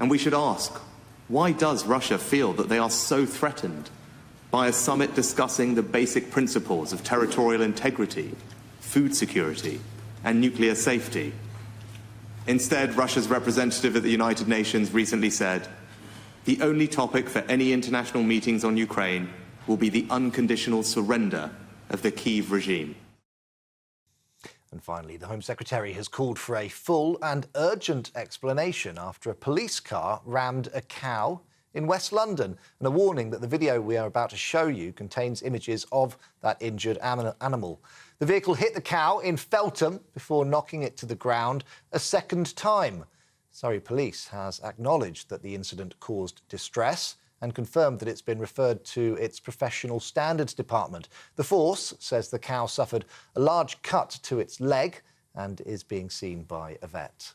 And we should ask, why does Russia feel that they are so threatened by a summit discussing the basic principles of territorial integrity, food security, and nuclear safety? Instead, Russia's representative at the United Nations recently said, the only topic for any international meetings on Ukraine will be the unconditional surrender of the Kyiv regime. And finally, the Home Secretary has called for a full and urgent explanation after a police car rammed a cow in West London, and a warning that the video we are about to show you contains images of that injured animal. The vehicle hit the cow in Feltham before knocking it to the ground a second time. Surrey Police has acknowledged that the incident caused distress and confirmed that it's been referred to its Professional Standards Department. The force says the cow suffered a large cut to its leg and is being seen by a vet.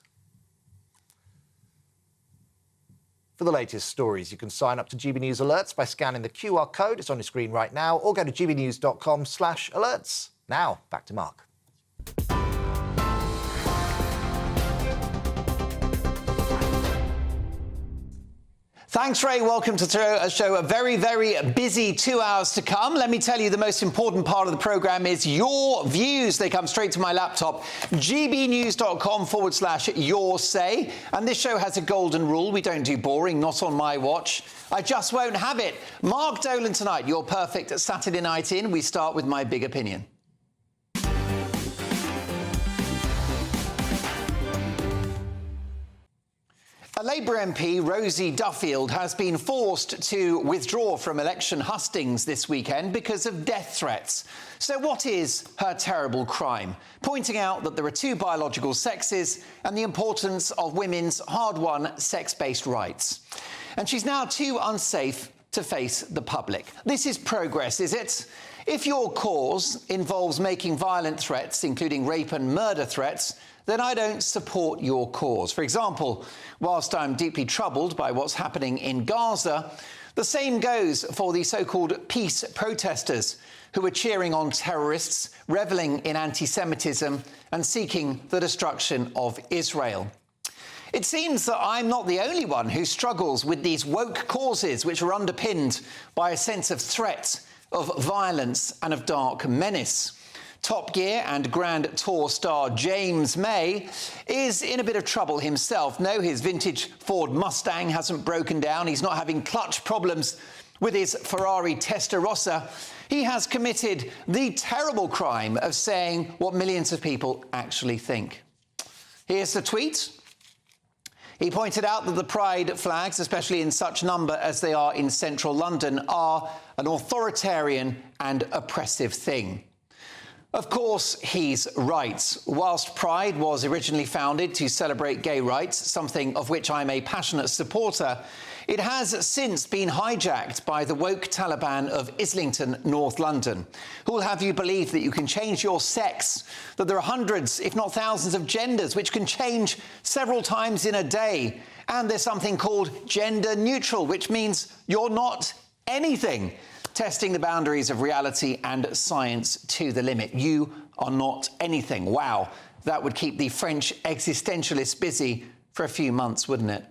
For the latest stories, you can sign up to GB News Alerts by scanning the QR code. It's on your screen right now, or go to gbnews.com/alerts. Now, back to Mark. Thanks, Ray. Welcome to the show. A very, very busy 2 hours to come. Let me tell you, the most important part of the programme is your views. They come straight to my laptop, gbnews.com/your say. And this show has a golden rule. We don't do boring, not on my watch. I just won't have it. Mark Dolan tonight, your perfect Saturday night in. We start with my big opinion. A Labour MP, Rosie Duffield, has been forced to withdraw from election hustings this weekend because of death threats. So what is her terrible crime? Pointing out that there are two biological sexes and the importance of women's hard-won sex-based rights. And she's now too unsafe to face the public. This is progress, is it? If your cause involves making violent threats, including rape and murder threats, then I don't support your cause. For example, whilst I'm deeply troubled by what's happening in Gaza, the same goes for the so-called peace protesters who are cheering on terrorists, revelling in anti-Semitism and seeking the destruction of Israel. It seems that I'm not the only one who struggles with these woke causes which are underpinned by a sense of threat, of violence and of dark menace. Top Gear and Grand Tour star James May is in a bit of trouble himself. No, his vintage Ford Mustang hasn't broken down. He's not having clutch problems with his Ferrari Testarossa. He has committed the terrible crime of saying what millions of people actually think. Here's the tweet. He pointed out that the pride flags, especially in such number as they are in central London, are an authoritarian and oppressive thing. Of course, he's right. Whilst Pride was originally founded to celebrate gay rights, something of which I'm a passionate supporter, it has since been hijacked by the woke Taliban of Islington, North London, who will have you believe that you can change your sex, that there are hundreds, if not thousands, of genders which can change several times in a day. And there's something called gender neutral, which means you're not anything. Testing the boundaries of reality and science to the limit. You are not anything. Wow, that would keep the French existentialists busy for a few months, wouldn't it?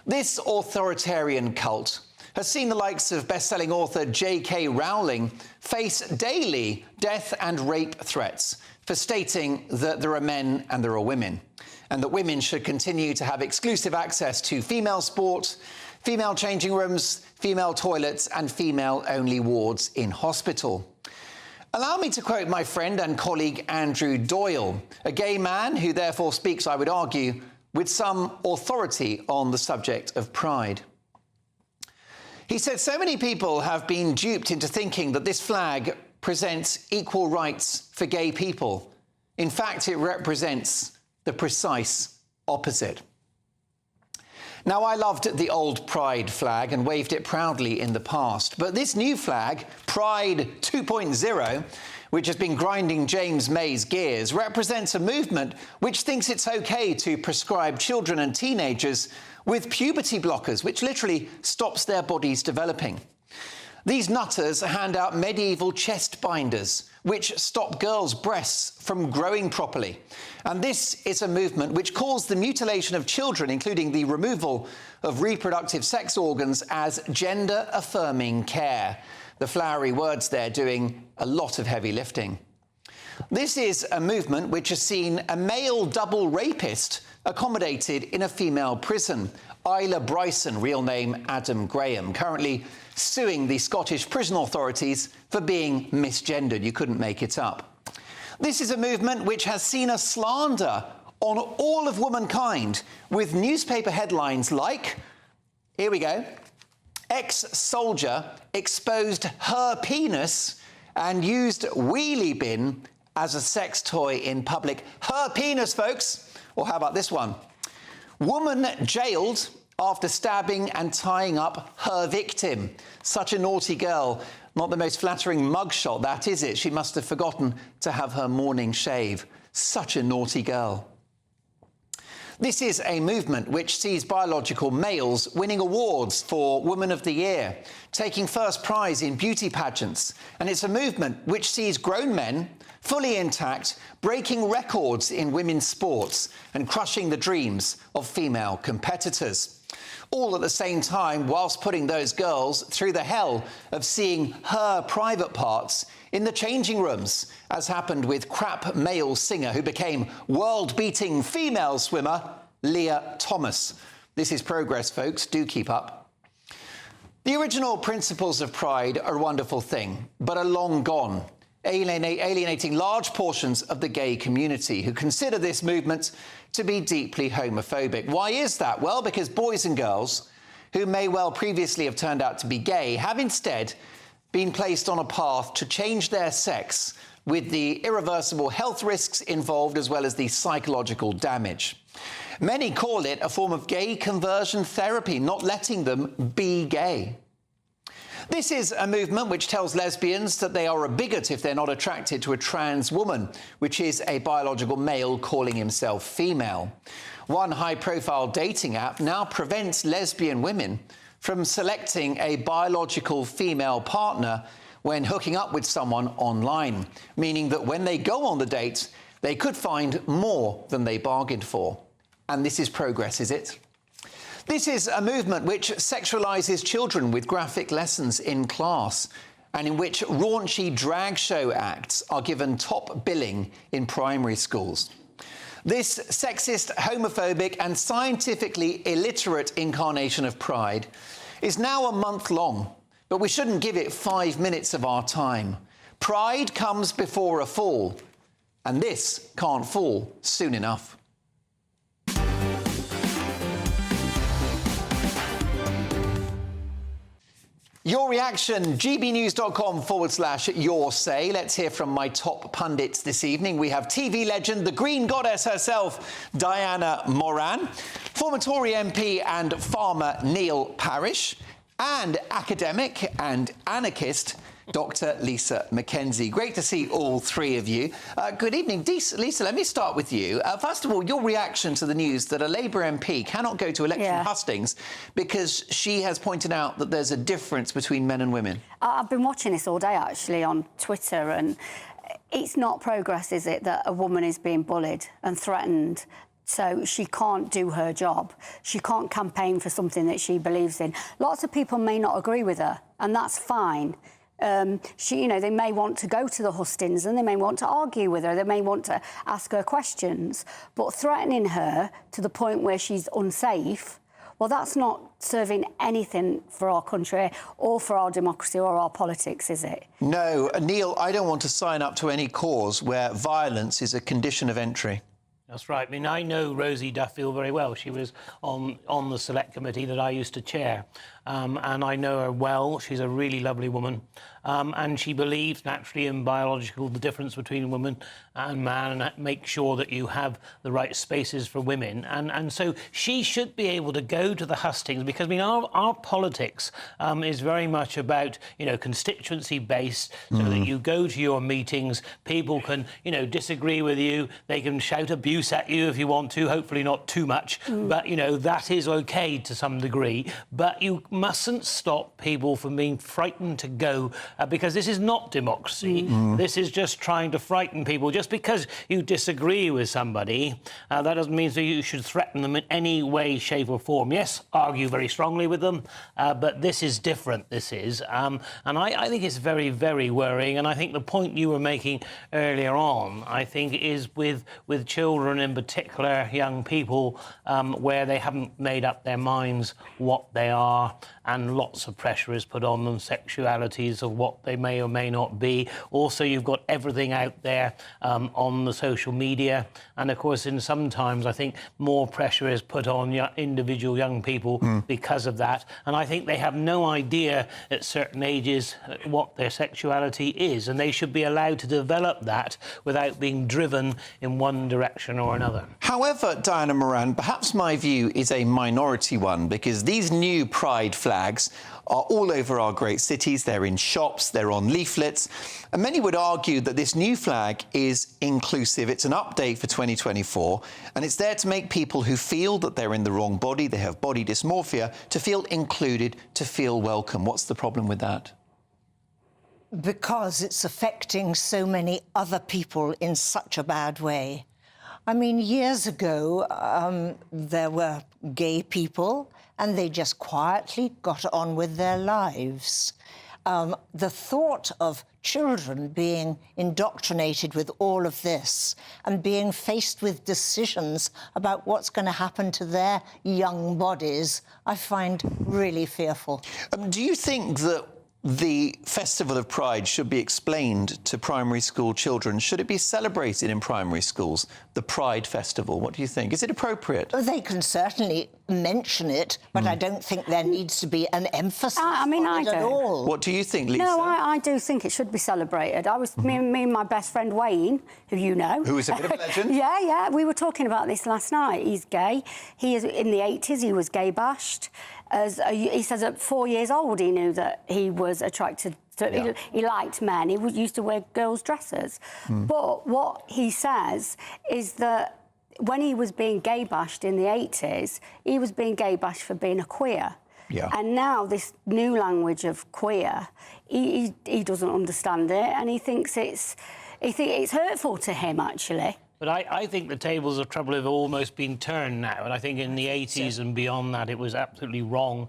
This authoritarian cult has seen the likes of best-selling author J.K. Rowling face daily death and rape threats for stating that there are men and there are women, and that women should continue to have exclusive access to female sport, female changing rooms, female toilets and female-only wards in hospital. Allow me to quote my friend and colleague Andrew Doyle, a gay man who therefore speaks, I would argue, with some authority on the subject of pride. He said, so many people have been duped into thinking that this flag presents equal rights for gay people. In fact, it represents the precise opposite. Now, I loved the old Pride flag and waved it proudly in the past, but this new flag, Pride 2.0, which has been grinding James May's gears, represents a movement which thinks it's okay to prescribe children and teenagers with puberty blockers, which literally stops their bodies developing. These nutters hand out medieval chest binders, which stop girls' breasts from growing properly. And this is a movement which calls the mutilation of children, including the removal of reproductive sex organs, as gender-affirming care. The flowery words there doing a lot of heavy lifting. This is a movement which has seen a male double rapist accommodated in a female prison. Isla Bryson, real name Adam Graham, currently suing the Scottish prison authorities for being misgendered. You couldn't make it up. This is a movement which has seen a slander on all of womankind, with newspaper headlines like, here we go, ex-soldier exposed her penis and used wheelie bin as a sex toy in public. Her penis, folks. Or how about this one? Woman jailed after stabbing and tying up her victim. Such a naughty girl. Not the most flattering mugshot, that is it? She must have forgotten to have her morning shave. Such a naughty girl. This is a movement which sees biological males winning awards for Woman of the Year, taking first prize in beauty pageants. And it's a movement which sees grown men, fully intact, breaking records in women's sports and crushing the dreams of female competitors. All at the same time, whilst putting those girls through the hell of seeing her private parts in the changing rooms, as happened with crap male singer who became world-beating female swimmer Leah Thomas. This is progress, folks. Do keep up. The original principles of Pride are a wonderful thing, but are long gone, alienating large portions of the gay community who consider this movement to be deeply homophobic. Why is that? Well, because boys and girls who may well previously have turned out to be gay have instead been placed on a path to change their sex, with the irreversible health risks involved as well as the psychological damage. Many call it a form of gay conversion therapy, not letting them be gay. This is a movement which tells lesbians that they are a bigot if they're not attracted to a trans woman, which is a biological male calling himself female. One high-profile dating app now prevents lesbian women from selecting a biological female partner when hooking up with someone online, meaning that when they go on the date, they could find more than they bargained for. And this is progress, is it? This is a movement which sexualises children with graphic lessons in class, and in which raunchy drag show acts are given top billing in primary schools. This sexist, homophobic and scientifically illiterate incarnation of Pride is now a month long, but we shouldn't give it 5 minutes of our time. Pride comes before a fall, and this can't fall soon enough. Your reaction, gbnews.com/your say. Let's hear from my top pundits this evening. We have TV legend, the Green Goddess herself, Diana Moran, former Tory MP and farmer Neil Parish, and academic and anarchist Dr. Lisa Mackenzie. Great to see all three of you. Good evening. Lisa, let me start with you. First of all, your reaction to the news that a Labour MP cannot go to election hustings because she has pointed out that there's a difference between men and women. I've been watching this all day, actually, on Twitter, and it's not progress, is it, that a woman is being bullied and threatened so she can't do her job. She can't campaign for something that she believes in. Lots of people may not agree with her, and that's fine. They may want to go to the hustings and they may want to argue with her, they may want to ask her questions, but threatening her to the point where she's unsafe, well, that's not serving anything for our country or for our democracy or our politics, is it? No. Neil, I don't want to sign up to any cause where violence is a condition of entry. That's right. I mean, I know Rosie Duffield very well. She was on the select committee that I used to chair. And I know her well. She's a really lovely woman. And she believes naturally in the difference between woman and man, and make sure that you have the right spaces for women. And so she should be able to go to the hustings, because, I mean, our politics is very much about, constituency-based, so that you go to your meetings, people can, disagree with you, they can shout abuse abuse at you if you want to, hopefully not too much, but, you know, that is OK to some degree. But you mustn't stop people from being frightened to go, because this is not democracy. This is just trying to frighten people. Just because you disagree with somebody, that doesn't mean that you should threaten them in any way, shape or form. Yes, argue very strongly with them, but this is different, this is. And I think it's very, very worrying. And I think the point you were making earlier on, I think, is with children in particular, young people, where they haven't made up their minds what they are, and lots of pressure is put on them, sexualities of what they may or may not be. Also, you've got everything out there on the social media. And, of course, sometimes I think more pressure is put on individual young people because of that. And I think they have no idea at certain ages what their sexuality is. And they should be allowed to develop that without being driven in one direction or another. However, Diana Moran, perhaps my view is a minority one, because these new pride flags are all over our great cities. They're in shops, they're on leaflets. And many would argue that this new flag is inclusive. It's an update for 2024, and it's there to make people who feel that they're in the wrong body, they have body dysmorphia, to feel included, to feel welcome. What's the problem with that? Because it's affecting so many other people in such a bad way. I mean, years ago, there were gay people, and they just quietly got on with their lives. The thought of children being indoctrinated with all of this and being faced with decisions about what's going to happen to their young bodies, I find really fearful. Do you think that the Festival of Pride should be explained to primary school children? Should it be celebrated in primary schools, the Pride Festival? What do you think? Is it appropriate? They can certainly mention it, but I don't think there needs to be an emphasis on it at all. What do you think, Lisa? No, I do think it should be celebrated. I was me and my best friend Wayne, who you know, who is a bit of a legend. Yeah, we were talking about this last night. He's gay. He is in the 80s. He was gay bashed. He says at 4 years old he knew that he was attracted to, he liked men. He used to wear girls' dresses. But what he says is that when he was being gay bashed in the 80s, he was being gay bashed for being a queer. Yeah. And now this new language of queer, he doesn't understand it, and he thinks it's hurtful to him, actually. But I think the tables of trouble have almost been turned now, and I think in the 80s and beyond that, it was absolutely wrong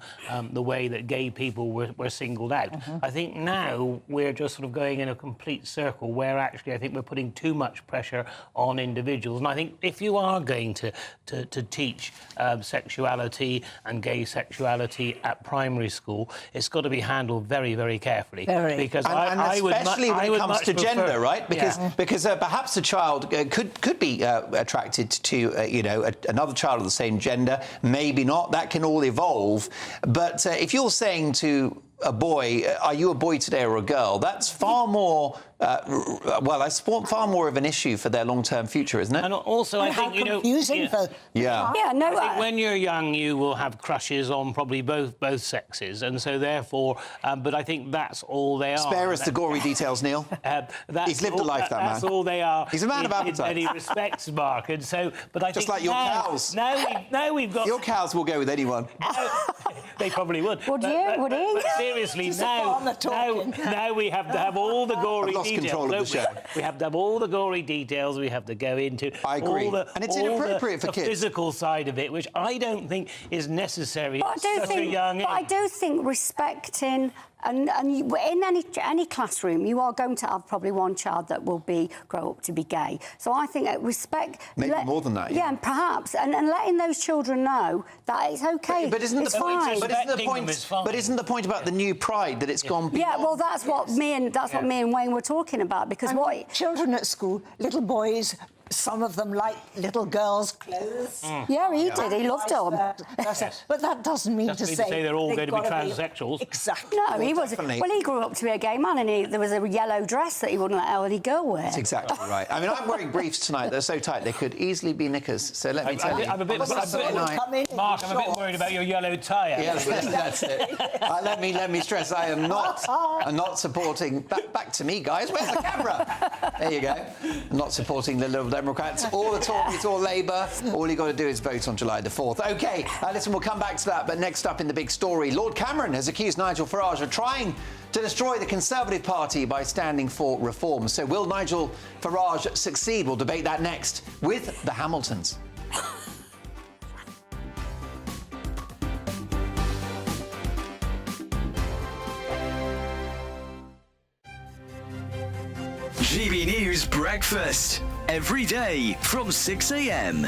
the way that gay people were singled out. I think now we're just sort of going in a complete circle where actually I think we're putting too much pressure on individuals. And I think if you are going to teach sexuality and gay sexuality at primary school, it's got to be handled very, very carefully. Because especially when it comes to gender, right? Because perhaps a child could be attracted to, another child of the same gender. Maybe not. That can all evolve. But if you're saying to a boy, are you a boy today or a girl? That's far more, far more of an issue for their long-term future, isn't it? And also, I think, I think when you're young, you will have crushes on probably both sexes, and so therefore, but I think that's all they are. Spare us the gory details, Neil. He's lived a life, that man. That's all they are. He's a man of appetite. In many respects, Mark, and so, but I just think like your cows. Now we've got... Your cows will go with anyone. They probably would. Would he? But seriously, now we have to have all the gory details. Control of the show. We have to have all the gory details. We have to go into I agree. and it's inappropriate for the kids. physical side of it, which I don't think is necessary at such a young age. But I do think respecting and in any classroom, you are going to have probably one child that will grow up to be gay. So I think respect... Maybe more than that, yeah. And perhaps, and letting those children know that it's OK, but isn't it's the point, fine. But isn't the point about the new pride that it's gone beyond? Yeah, well, that's what me and Wayne were talking about, because children at school, little boys... Some of them like little girls' clothes. Yeah, he did. He loved them. But that doesn't mean to say they're all going to be transsexuals. Exactly. No, he was. Well, he grew up to be a gay man, and there was a yellow dress that he wouldn't let any girl wear. That's exactly right. I mean, I'm wearing briefs tonight. They're so tight they could easily be knickers. So let me tell you. I'm a bit worried about your yellow tie. Yeah, that's it. Let me stress. I'm not supporting. Back to me, guys. Where's the camera? There you go. I'm not supporting the little Democrats or the Tories or Labour. All you got to do is vote on July the 4th. OK, listen, we'll come back to that. But next up in the big story, Lord Cameron has accused Nigel Farage of trying to destroy the Conservative Party by standing for reform. So will Nigel Farage succeed? We'll debate that next with the Hamiltons. GB News Breakfast, every day from 6 a.m.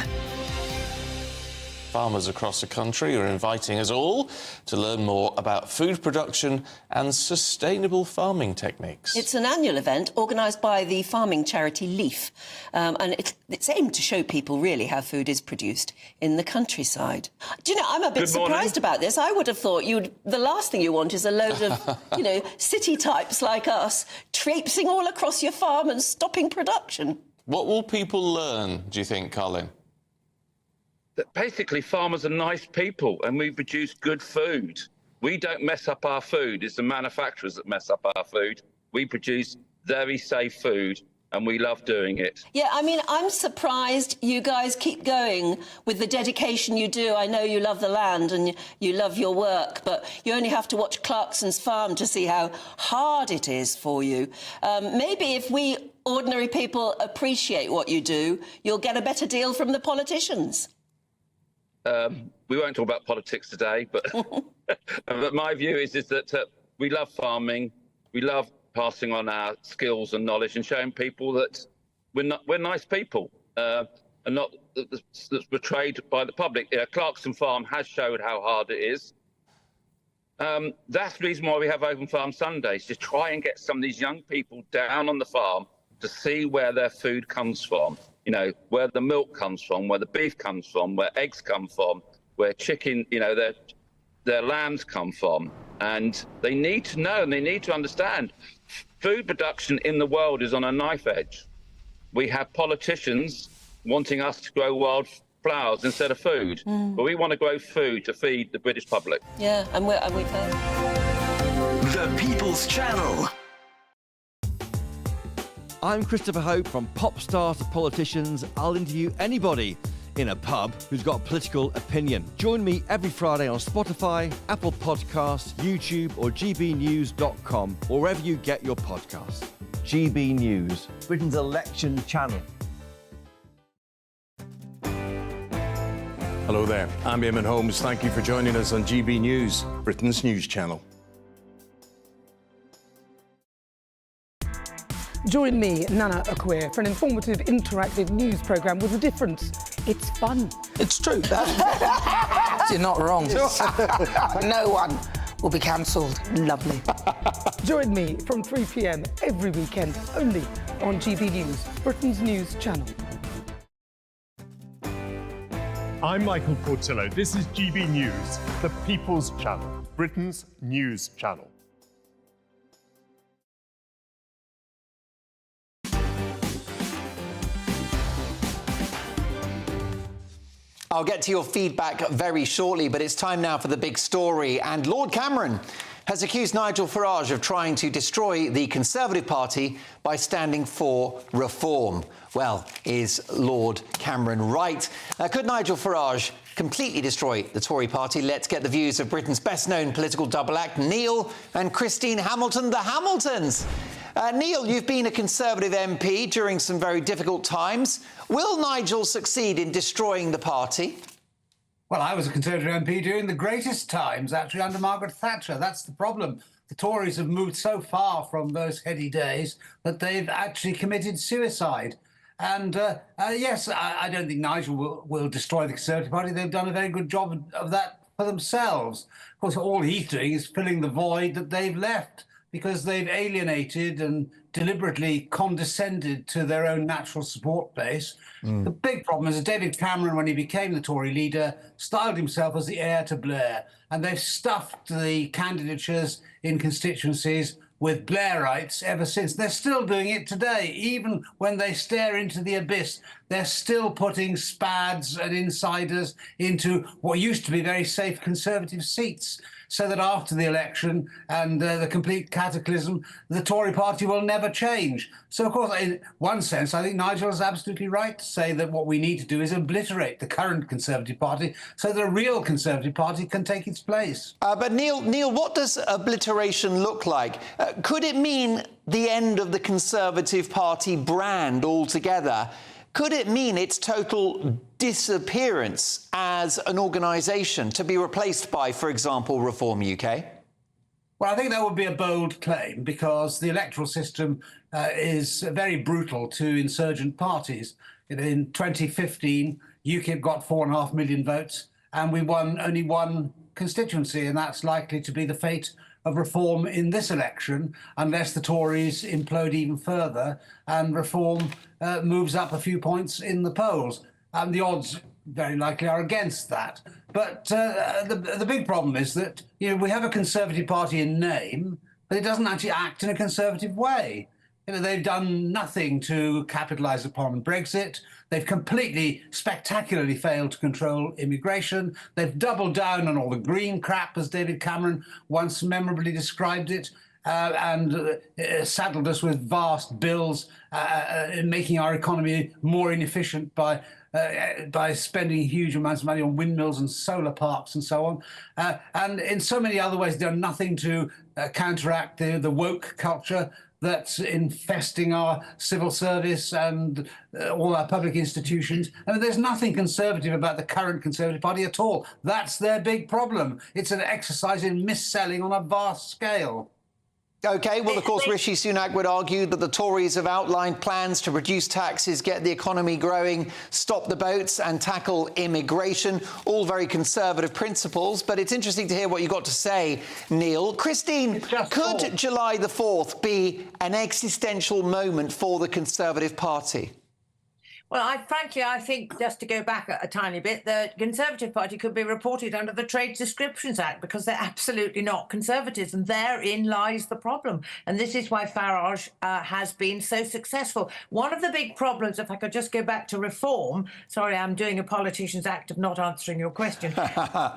Farmers across the country are inviting us all to learn more about food production and sustainable farming techniques. It's an annual event organised by the farming charity Leaf, and it's aimed to show people really how food is produced in the countryside. Do you know, I'm a bit surprised about this. I would have thought the last thing you want is a load of, city types like us traipsing all across your farm and stopping production. What will people learn, do you think, Colin? That basically farmers are nice people and we produce good food. We don't mess up our food. It's the manufacturers that mess up our food. We produce very safe food and we love doing it. Yeah, I mean, I'm surprised you guys keep going with the dedication you do. I know you love the land and you love your work, but you only have to watch Clarkson's farm to see how hard it is for you. Maybe if we ordinary people appreciate what you do, you'll get a better deal from the politicians. We won't talk about politics today, but but my view is that we love farming, we love passing on our skills and knowledge and showing people that we're nice people and not that's betrayed by the public. Clarkson Farm has showed how hard it is. That's the reason why we have Open Farm Sundays, to try and get some of these young people down on the farm to see where their food comes from. Where the milk comes from, where the beef comes from, where eggs come from, where chicken, their lambs come from. And they need to know and they need to understand food production in the world is on a knife edge. We have politicians wanting us to grow wildflowers instead of food. But we want to grow food to feed the British public. Yeah, and we've heard. The People's Channel. I'm Christopher Hope. From pop stars to politicians, I'll interview anybody in a pub who's got a political opinion. Join me every Friday on Spotify, Apple Podcasts, YouTube or gbnews.com, or wherever you get your podcasts. GB News, Britain's election channel. Hello there, I'm Eamon Holmes. Thank you for joining us on GB News, Britain's news channel. Join me, Nana Okoye, for an informative, interactive news programme with a difference. It's fun. It's true. You're not wrong. No one will be cancelled. Lovely. Join me from 3 p.m. every weekend, only on GB News, Britain's news channel. I'm Michael Portillo. This is GB News, the People's Channel, Britain's news channel. I'll get to your feedback very shortly, but it's time now for the big story. And Lord Cameron has accused Nigel Farage of trying to destroy the Conservative Party by standing for reform. Well, is Lord Cameron right? Could Nigel Farage completely destroy the Tory party? Let's get the views of Britain's best-known political double act, Neil and Christine Hamilton, the Hamiltons. Neil, you've been a Conservative MP during some very difficult times. Will Nigel succeed in destroying the party? Well, I was a Conservative MP during the greatest times, actually, under Margaret Thatcher. That's the problem. The Tories have moved so far from those heady days that they've actually committed suicide. And yes, I don't think Nigel will destroy the Conservative Party. They've done a very good job of that for themselves. Of course, all he's doing is filling the void that they've left, because they've alienated and deliberately condescended to their own natural support base. The big problem is that David Cameron, when he became the Tory leader, styled himself as the heir to Blair, and they've stuffed the candidatures in constituencies with Blairites ever since. They're still doing it today, even when they stare into the abyss. they're still putting spads and insiders into what used to be very safe Conservative seats, so that after the election and the complete cataclysm, the Tory party will never change. So, of course, in one sense, I think Nigel is absolutely right to say that what we need to do is obliterate the current Conservative Party so that a real Conservative Party can take its place. But Neil, what does obliteration look like? Could it mean the end of the Conservative Party brand altogether? Could it mean its total disappearance as an organisation to be replaced by, for example, Reform UK? Well, I think that would be a bold claim because the electoral system is very brutal to insurgent parties. In 2015, UKIP got 4.5 million votes and we won only one constituency, and that's likely to be the fate of Reform in this election unless the Tories implode even further and Reform moves up a few points in the polls. And the odds very likely are against that. But the big problem is that we have a Conservative Party in name, but it doesn't actually act in a Conservative way. They've done nothing to capitalise upon Brexit. They've completely, spectacularly failed to control immigration. They've doubled down on all the green crap, as David Cameron once memorably described it, and saddled us with vast bills, making our economy more inefficient by spending huge amounts of money on windmills and solar parks and so on. And in so many other ways, done nothing to counteract the woke culture that's infesting our civil service and all our public institutions. I mean, there's nothing Conservative about the current Conservative Party at all. That's their big problem. It's an exercise in mis-selling on a vast scale. OK, well, of course, Rishi Sunak would argue that the Tories have outlined plans to reduce taxes, get the economy growing, stop the boats and tackle immigration. All very Conservative principles. But it's interesting to hear what you've got to say, Neil. Christine, could July the 4th be an existential moment for the Conservative Party? Well, frankly, I think, just to go back a tiny bit, the Conservative Party could be reported under the Trade Descriptions Act because they're absolutely not Conservatives, and therein lies the problem. And this is why Farage has been so successful. One of the big problems, if I could just go back to Reform, sorry, I'm doing a politician's act of not answering your question.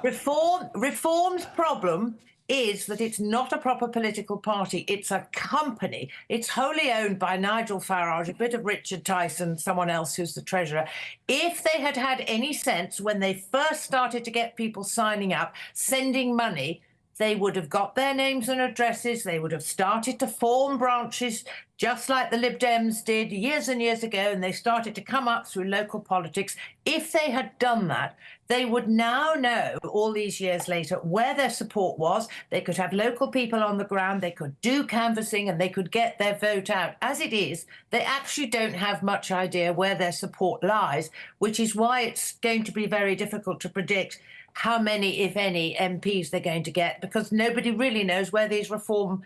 Reform's problem is that it's not a proper political party. It's a company. It's wholly owned by Nigel Farage, a bit of Richard Tyson, someone else who's the treasurer. If they had had any sense when they first started to get people signing up, sending money, they would have got their names and addresses. They would have started to form branches just like the Lib Dems did years and years ago, and they started to come up through local politics. If they had done that, they would now know, all these years later, where their support was. They could have local people on the ground, they could do canvassing, and they could get their vote out. As it is, they actually don't have much idea where their support lies, which is why it's going to be very difficult to predict how many, if any, MPs they're going to get, because nobody really knows where these Reform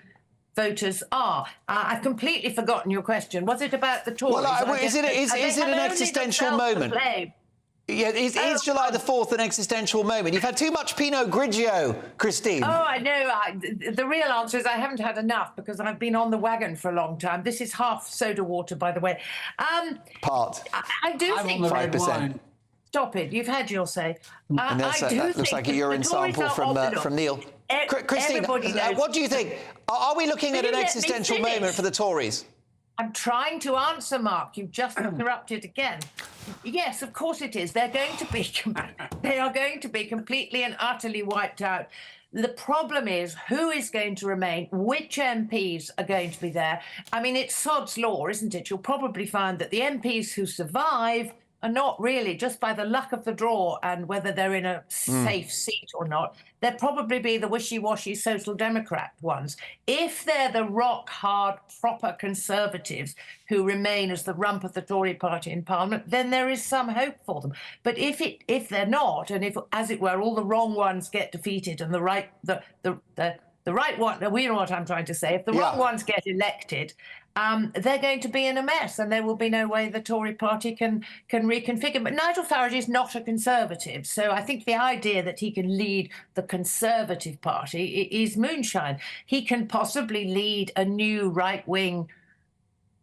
voters are. I've completely forgotten your question. Was it about the Tories? Well, is it an existential moment? Yeah, is July the 4th an existential moment? You've had too much Pinot Grigio, Christine. Oh, I know. The real answer is I haven't had enough because I've been on the wagon for a long time. This is half soda water, by the way. Part. I do think 5%. Stop it. You've had your say. And that looks like a urine sample from Neil. Christine, what do you think? Are we looking at an existential moment for the Tories? I'm trying to answer, Mark. You've just interrupted again. Yes, of course it is. They are going to be completely and utterly wiped out. The problem is who is going to remain, which MPs are going to be there. I mean, it's sod's law, isn't it? You'll probably find that the MPs who survive are not really, just by the luck of the draw and whether they're in a safe seat or not, they'll probably be the wishy-washy Social Democrat ones. If they're the rock-hard, proper Conservatives who remain as the rump of the Tory party in Parliament, then there is some hope for them. But if they're not, and if, as it were, all the wrong ones get defeated and the right one, we know what I'm trying to say, if the wrong ones get elected, they're going to be in a mess, and there will be no way the Tory party can reconfigure. But Nigel Farage is not a Conservative, so I think the idea that he can lead the Conservative Party is moonshine. He can possibly lead a new right-wing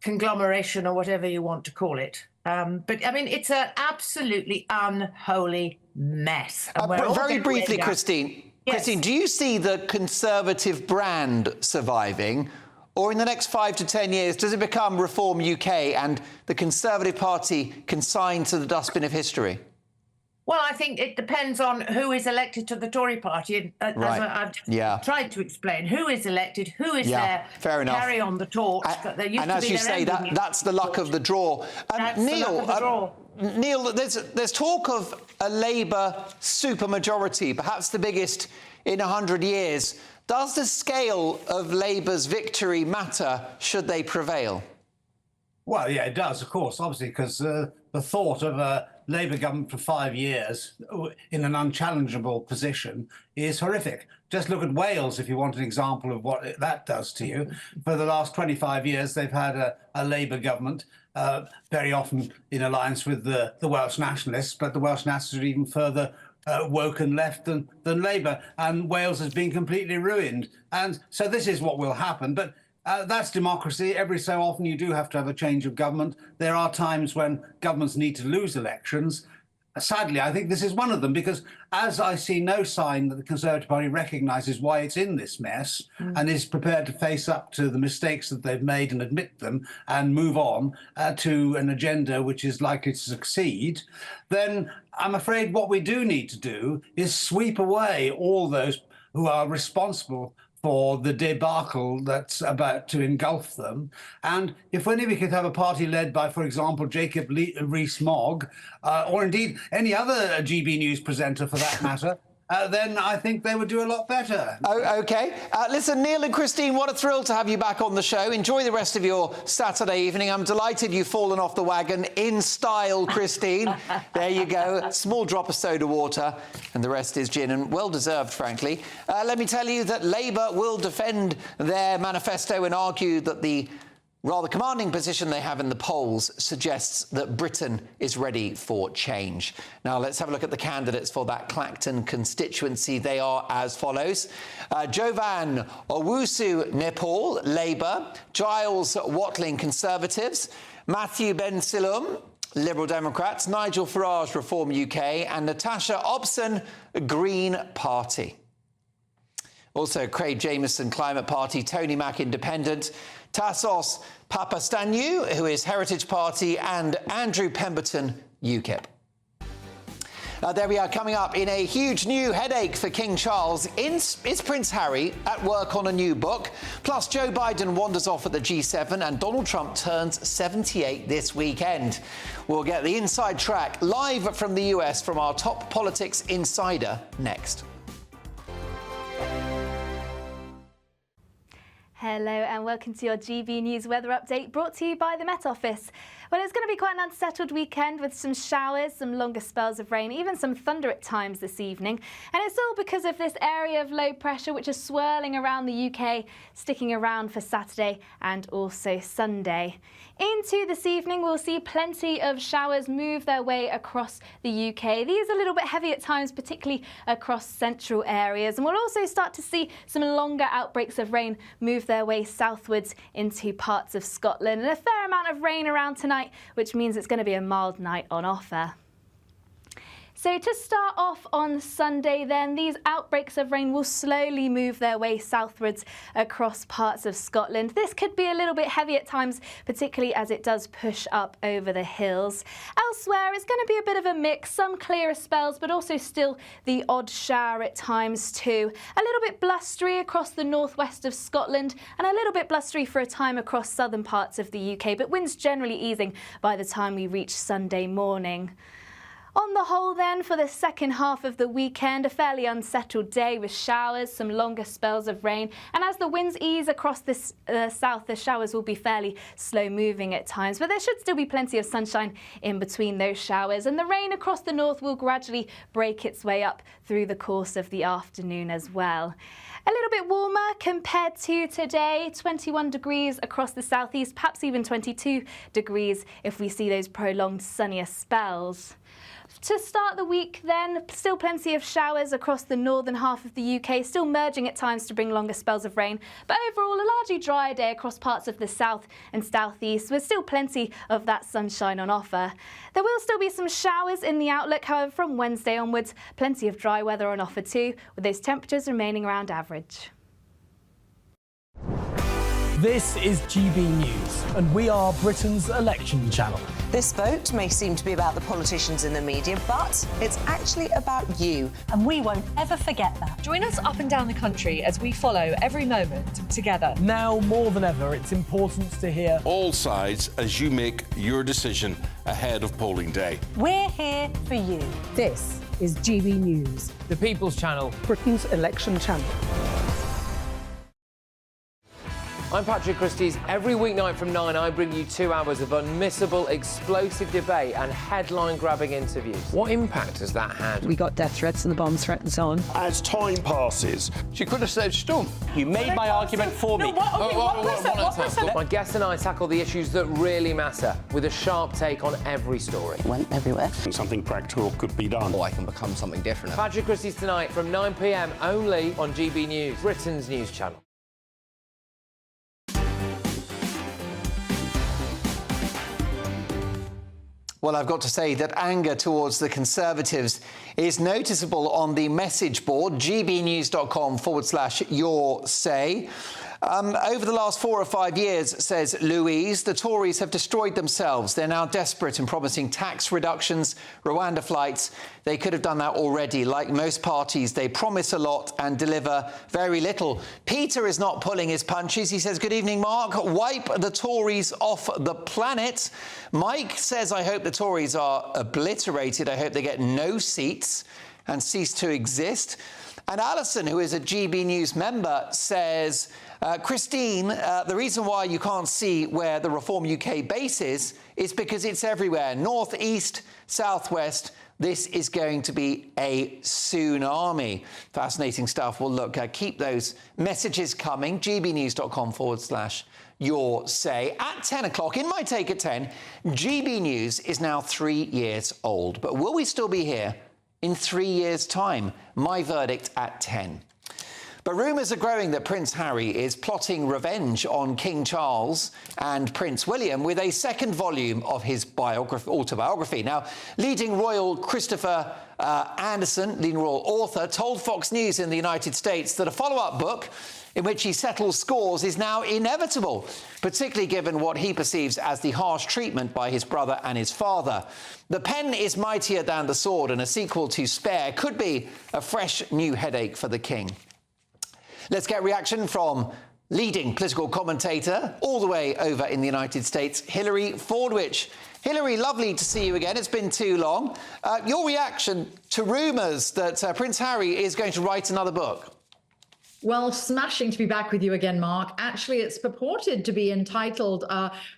conglomeration or whatever you want to call it. But I mean, it's an absolutely unholy mess. And we're all Very going to briefly, end up- Christine. Yes. Christine, do you see the Conservative brand surviving? Or in the next 5 to 10 years, does it become Reform UK and the Conservative Party consigned to the dustbin of history? Well, I think it depends on who is elected to the Tory party. And Right. as I've Yeah. tried to explain, who is elected, who is Yeah, there fair to enough. carry on the torch. That there used And to as be you their say, own that's the luck of the draw. That's the luck of the draw. Neil, there's talk of a Labour supermajority, perhaps the biggest in 100 years. Does the scale of Labour's victory matter should they prevail? Well, yeah, it does, of course, obviously, because the thought of a Labour government for 5 years in an unchallengeable position is horrific. Just look at Wales, if you want an example of what that does to you. For the last 25 years, they've had a Labour government, very often in alliance with the Welsh nationalists, but the Welsh nationalists are even further woke and left than Labour, and Wales has been completely ruined. And so this is what will happen. But that's democracy. Every so often you do have to have a change of government. There are times when governments need to lose elections. Sadly, I think this is one of them, because as I see no sign that the Conservative Party recognises why it's in this mess and is prepared to face up to the mistakes that they've made and admit them and move on to an agenda which is likely to succeed, then I'm afraid what we do need to do is sweep away all those who are responsible for the debacle that's about to engulf them. And if only we could have a party led by, for example, Jacob Rees-Mogg, or indeed any other GB News presenter for that matter, then I think they would do a lot better. Oh, OK. Listen, Neil and Christine, what a thrill to have you back on the show. Enjoy the rest of your Saturday evening. I'm delighted you've fallen off the wagon in style, Christine. There you go. Small drop of soda water, and the rest is gin, and well-deserved, frankly. Let me tell you that Labour will defend their manifesto and argue that the rather commanding position they have in the polls suggests that Britain is ready for change. Now, let's have a look at the candidates for that Clacton constituency. They are as follows. Jovan Owusu-Nepal, Labour. Giles Watling, Conservatives. Matthew Ben-Silum, Liberal Democrats. Nigel Farage, Reform UK. And Natasha Hobson, Green Party. Also, Craig Jameson, Climate Party. Tony Mack, Independent. Tassos Papastaniou, who is Heritage Party, and Andrew Pemberton, UKIP. There we are, coming up in a huge new headache for King Charles. Is Prince Harry at work on a new book? Plus, Joe Biden wanders off at the G7 and Donald Trump turns 78 this weekend. We'll get the inside track live from the US from our top politics insider next. Hello and welcome to your GB News weather update, brought to you by the Met Office. Well, it's going to be quite an unsettled weekend with some showers, some longer spells of rain, even some thunder at times this evening. And it's all because of this area of low pressure which is swirling around the UK, sticking around for Saturday and also Sunday. Into this evening, we'll see plenty of showers move their way across the UK. These are a little bit heavy at times, particularly across central areas. And we'll also start to see some longer outbreaks of rain move their way southwards into parts of Scotland. And a fair amount of rain around tonight, which means it's going to be a mild night on offer. So to start off on Sunday then, these outbreaks of rain will slowly move their way southwards across parts of Scotland. This could be a little bit heavy at times, particularly as it does push up over the hills. Elsewhere, it's going to be a bit of a mix, some clearer spells, but also still the odd shower at times too. A little bit blustery across the northwest of Scotland and a little bit blustery for a time across southern parts of the UK, but winds generally easing by the time we reach Sunday morning. On the whole then, for the second half of the weekend, a fairly unsettled day with showers, some longer spells of rain, and as the winds ease across the south, the showers will be fairly slow moving at times, but there should still be plenty of sunshine in between those showers, and the rain across the north will gradually break its way up through the course of the afternoon as well. A little bit warmer compared to today, 21 degrees across the southeast, perhaps even 22 degrees if we see those prolonged sunnier spells. To start the week then, still plenty of showers across the northern half of the UK, still merging at times to bring longer spells of rain, but overall a largely dry day across parts of the south and southeast, with still plenty of that sunshine on offer. There will still be some showers in the outlook, however, from Wednesday onwards, plenty of dry weather on offer too, with those temperatures remaining around average. This is GB News, and we are Britain's election channel. This vote may seem to be about the politicians in the media, but it's actually about you. And we won't ever forget that. Join us up and down the country as we follow every moment together. Now more than ever, it's important to hear all sides as you make your decision ahead of polling day. We're here for you. This is GB News, the People's Channel, Britain's election channel. I'm Patrick Christie's. Every weeknight from 9, I bring you 2 hours of unmissable, explosive debate and headline-grabbing interviews. What impact has that had? We got death threats and the bomb threat and so on. As time passes, she could have said stump. You made my argument for me. My guests and I tackle the issues that really matter, with a sharp take on every story. It went everywhere. Something practical could be done. Or I can become something different. Patrick Christie's tonight from 9 p.m. only on GB News, Britain's news channel. Well, I've got to say that anger towards the Conservatives is noticeable on the message board, gbnews.com/your say. Over the last 4 or 5 years, says Louise, the Tories have destroyed themselves. They're now desperate and promising tax reductions, Rwanda flights. They could have done that already. Like most parties, they promise a lot and deliver very little. Peter is not pulling his punches. He says, good evening, Mark. Wipe the Tories off the planet. Mike says, I hope the Tories are obliterated. I hope they get no seats and cease to exist. And Alison, who is a GB News member, says, Christine, the reason why you can't see where the Reform UK base is because it's everywhere. North, east, southwest. This is going to be a tsunami. Fascinating stuff. Well, look, keep those messages coming. gbnews.com/your say. At 10 o'clock, in my take at 10, GB News is now 3 years old. But will we still be here in 3 years' time? My verdict at 10. But rumours are growing that Prince Harry is plotting revenge on King Charles and Prince William with a second volume of his autobiography. Now, leading royal Christopher Anderson, leading royal author, told Fox News in the United States that a follow-up book in which he settles scores is now inevitable, particularly given what he perceives as the harsh treatment by his brother and his father. The pen is mightier than the sword, and a sequel to Spare could be a fresh new headache for the king. Let's get reaction from leading political commentator all the way over in the United States, Hilary Fordwich. Hilary, lovely to see you again. It's been too long. Your reaction to rumours that Prince Harry is going to write another book? Well, smashing to be back with you again, Mark. Actually, it's purported to be entitled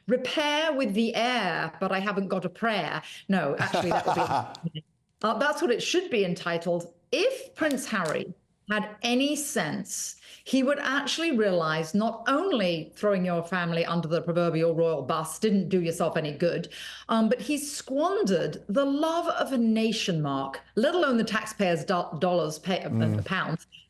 Repair with the Heir, but I haven't got a prayer. No, actually, that would be... that's what it should be entitled. If Prince Harry had any sense, he would actually realize not only throwing your family under the proverbial royal bus didn't do yourself any good, but he squandered the love of a nation, Mark, let alone the taxpayers' pounds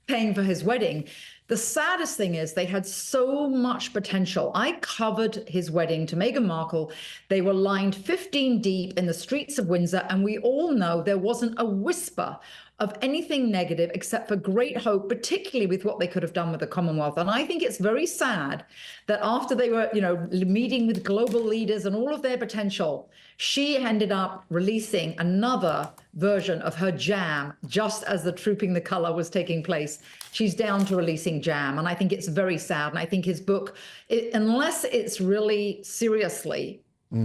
paying for his wedding. The saddest thing is they had so much potential. I covered his wedding to Meghan Markle. They were lined 15 deep in the streets of Windsor, and we all know there wasn't a whisper of anything negative except for great hope, particularly with what they could have done with the Commonwealth. And I think it's very sad that after they were, meeting with global leaders and all of their potential, she ended up releasing another version of her jam just as the Trooping the Colour was taking place. She's down to releasing jam, and I think it's very sad. And I think his book, unless it's really seriously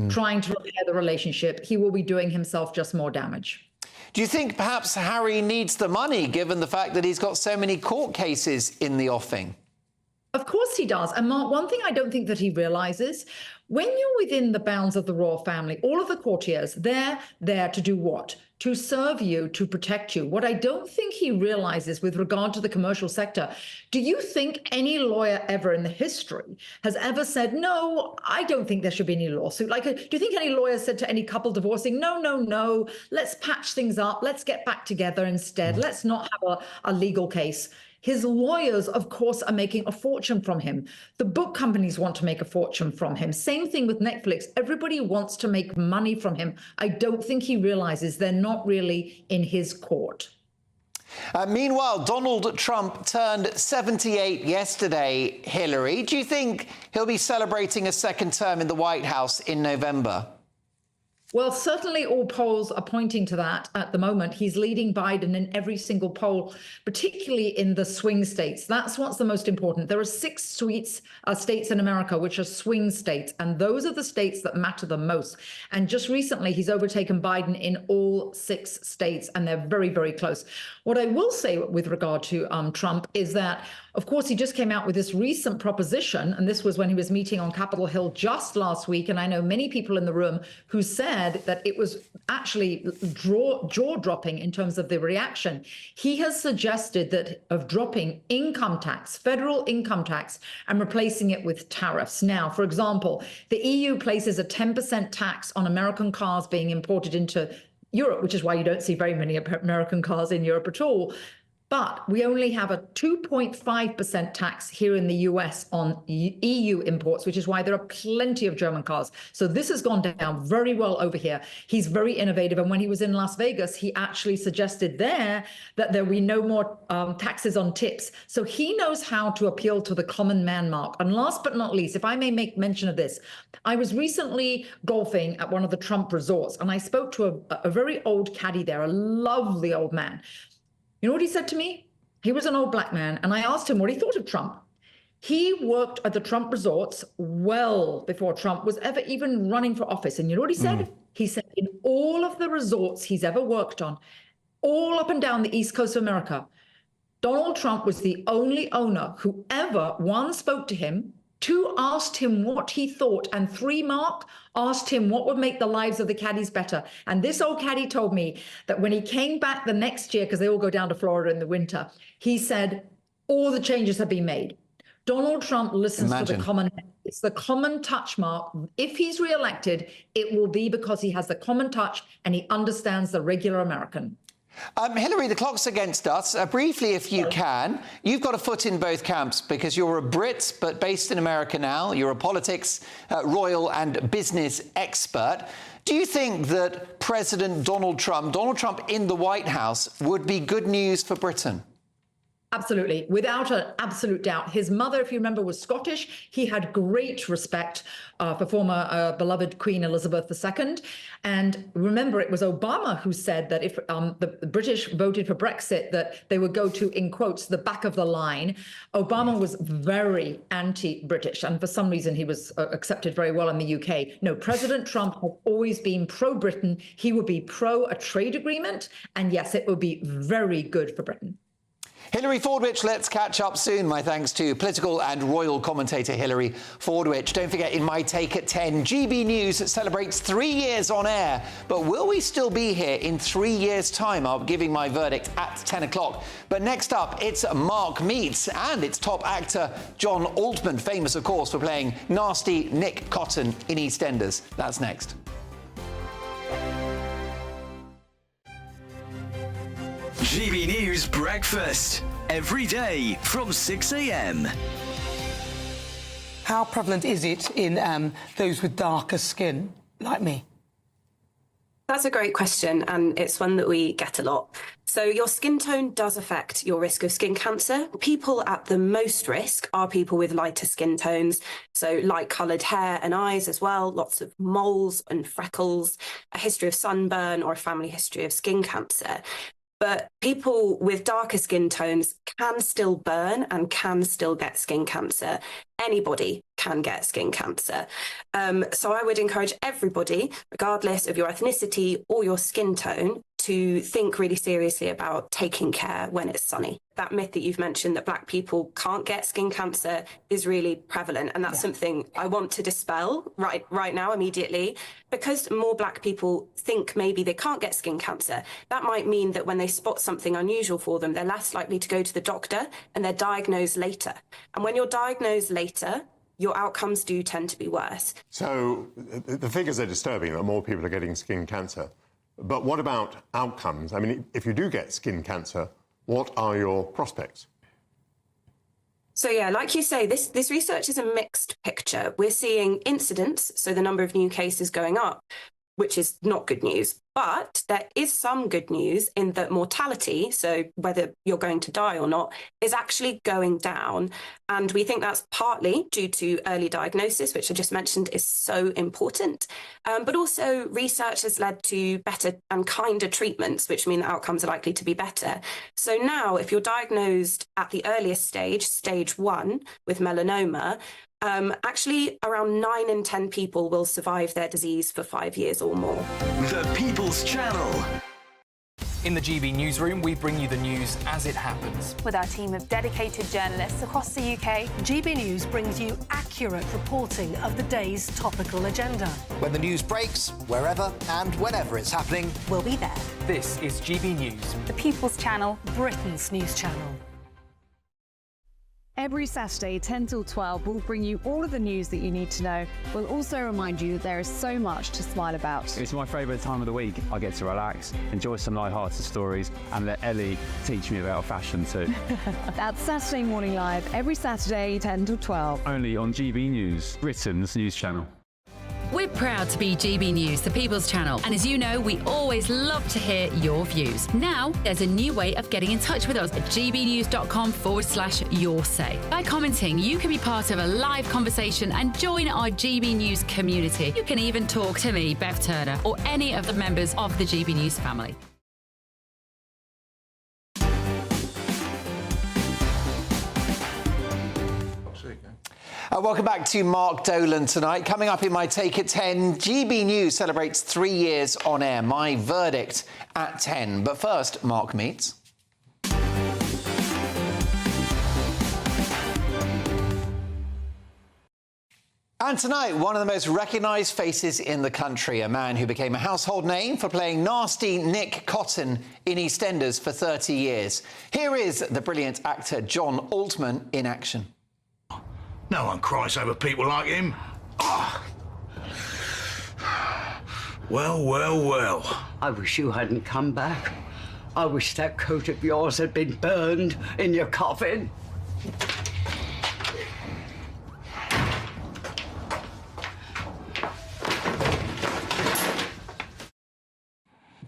trying to repair the relationship, he will be doing himself just more damage. Do you think perhaps Harry needs the money, given the fact that he's got so many court cases in the offing? Of Of course he does. And Mark, one thing I don't think that he realizes, when you're within the bounds of the royal family, all of the courtiers, they're there to do what? To serve you, to protect you. What I don't think he realizes with regard to the commercial sector, do you think any lawyer ever in the history has ever said, no, I don't think there should be any lawsuit? Like, do you think any lawyer said to any couple divorcing, no, let's patch things up, let's get back together instead, let's not have a legal case? His lawyers, of course, are making a fortune from him. The book companies want to make a fortune from him. Same thing with Netflix. Everybody wants to make money from him. I don't think he realizes they're not really in his court. Meanwhile, Donald Trump turned 78 yesterday, Hillary. Do you think he'll be celebrating a second term in the White House in November? Well, certainly all polls are pointing to that at the moment. He's leading Biden in every single poll, particularly in the swing states. That's what's the most important. There are 6 states in America which are swing states, and those are the states that matter the most. And just recently, he's overtaken Biden in all 6 states, and they're very, very close. What I will say with regard to Trump is that, of course, he just came out with this recent proposition, and this was when he was meeting on Capitol Hill just last week. And I know many people in the room who said that it was actually jaw-dropping in terms of the reaction. He has suggested that of dropping income tax, federal income tax, and replacing it with tariffs. Now, for example, the EU places a 10% tax on American cars being imported into Europe, which is why you don't see very many American cars in Europe at all. But we only have a 2.5% tax here in the US on EU imports, which is why there are plenty of German cars. So this has gone down very well over here. He's very innovative. And when he was in Las Vegas, he actually suggested there that there be no more taxes on tips. So he knows how to appeal to the common man, Mark. And last but not least, if I may make mention of this, I was recently golfing at one of the Trump resorts, and I spoke to a very old caddy there, a lovely old man. You know what he said to me? He was an old black man, and I asked him what he thought of Trump. He worked at the Trump resorts well before Trump was ever even running for office. And you know what he said? He said in all of the resorts he's ever worked on, all up and down the East Coast of America, Donald Trump was the only owner who ever, 1, spoke to him, 2, asked him what he thought, and 3, Mark, asked him what would make the lives of the caddies better. And this old caddy told me that when he came back the next year, because they all go down to Florida in the winter, he said all the changes have been made. Donald Trump listens to the common. It's the common touch, Mark. If he's reelected, it will be because he has the common touch and he understands the regular American. Hillary, the clock's against us. Briefly, if you can, you've got a foot in both camps because you're a Brit, but based in America now. You're a politics, royal and business expert. Do you think that President Donald Trump in the White House would be good news for Britain? Absolutely, without an absolute doubt. His mother, if you remember, was Scottish. He had great respect for former beloved Queen Elizabeth II. And remember, it was Obama who said that if the British voted for Brexit, that they would go to, in quotes, the back of the line. Obama was very anti-British, and for some reason he was accepted very well in the UK. No, President Trump has always been pro-Britain. He would be pro a trade agreement, and yes, it would be very good for Britain. Hillary Fordwich, let's catch up soon. My thanks to political and royal commentator Hillary Fordwich. Don't forget, in My Take at 10, GB News celebrates 3 years on air. But will we still be here in 3 years' time? I'll be giving my verdict at 10 o'clock. But next up, it's Mark Meets, and it's top actor John Altman, famous, of course, for playing nasty Nick Cotton in EastEnders. That's next. GB News Breakfast, every day from 6 a.m. How prevalent is it in those with darker skin, like me? That's a great question, and it's one that we get a lot. So your skin tone does affect your risk of skin cancer. People at the most risk are people with lighter skin tones, so light-coloured hair and eyes as well, lots of moles and freckles, a history of sunburn or a family history of skin cancer. But people with darker skin tones can still burn and can still get skin cancer. Anybody can get skin cancer. So I would encourage everybody, regardless of your ethnicity or your skin tone, to think really seriously about taking care when it's sunny. That myth that you've mentioned that Black people can't get skin cancer is really prevalent. And that's something I want to dispel right now, immediately, because more Black people think maybe they can't get skin cancer. That might mean that when they spot something unusual for them, they're less likely to go to the doctor and they're diagnosed later. And when you're diagnosed later, your outcomes do tend to be worse. So the figures are disturbing that more people are getting skin cancer. But what about outcomes? I mean, if you do get skin cancer, what are your prospects? So yeah, like you say, this research is a mixed picture. We're seeing incidence, so the number of new cases going up, which is not good news. But there is some good news in that mortality, so whether you're going to die or not, is actually going down. And we think that's partly due to early diagnosis, which I just mentioned is so important. But also research has led to better and kinder treatments, which mean the outcomes are likely to be better. So now, if you're diagnosed at the earliest stage, stage 1, with melanoma, actually around 9 in 10 people will survive their disease for 5 years or more. The People's Channel. In the GB newsroom, we bring you the news as it happens. With our team of dedicated journalists across the UK, GB News brings you accurate reporting of the day's topical agenda. When the news breaks, wherever and whenever it's happening, we'll be there. This is GB News. The People's Channel, Britain's news channel. Every Saturday, 10 till 12, we'll bring you all of the news that you need to know. We'll also remind you that there is so much to smile about. It's my favourite time of the week. I get to relax, enjoy some light-hearted stories, and let Ellie teach me about fashion too. That's Saturday Morning Live, every Saturday, 10 till 12. Only on GB News, Britain's news channel. We're proud to be GB News, the People's Channel. And as you know, we always love to hear your views. Now, there's a new way of getting in touch with us at gbnews.com/your say. By commenting, you can be part of a live conversation and join our GB News community. You can even talk to me, Bev Turner, or any of the members of the GB News family. Welcome back to Mark Dolan tonight. Coming up in my Take at 10, GB News celebrates 3 years on air. My verdict at 10. But first, Mark meets. And tonight, one of the most recognised faces in the country, a man who became a household name for playing nasty Nick Cotton in EastEnders for 30 years. Here is the brilliant actor John Altman in action. No one cries over people like him. Oh. Well, well, well. I wish you hadn't come back. I wish that coat of yours had been burned in your coffin.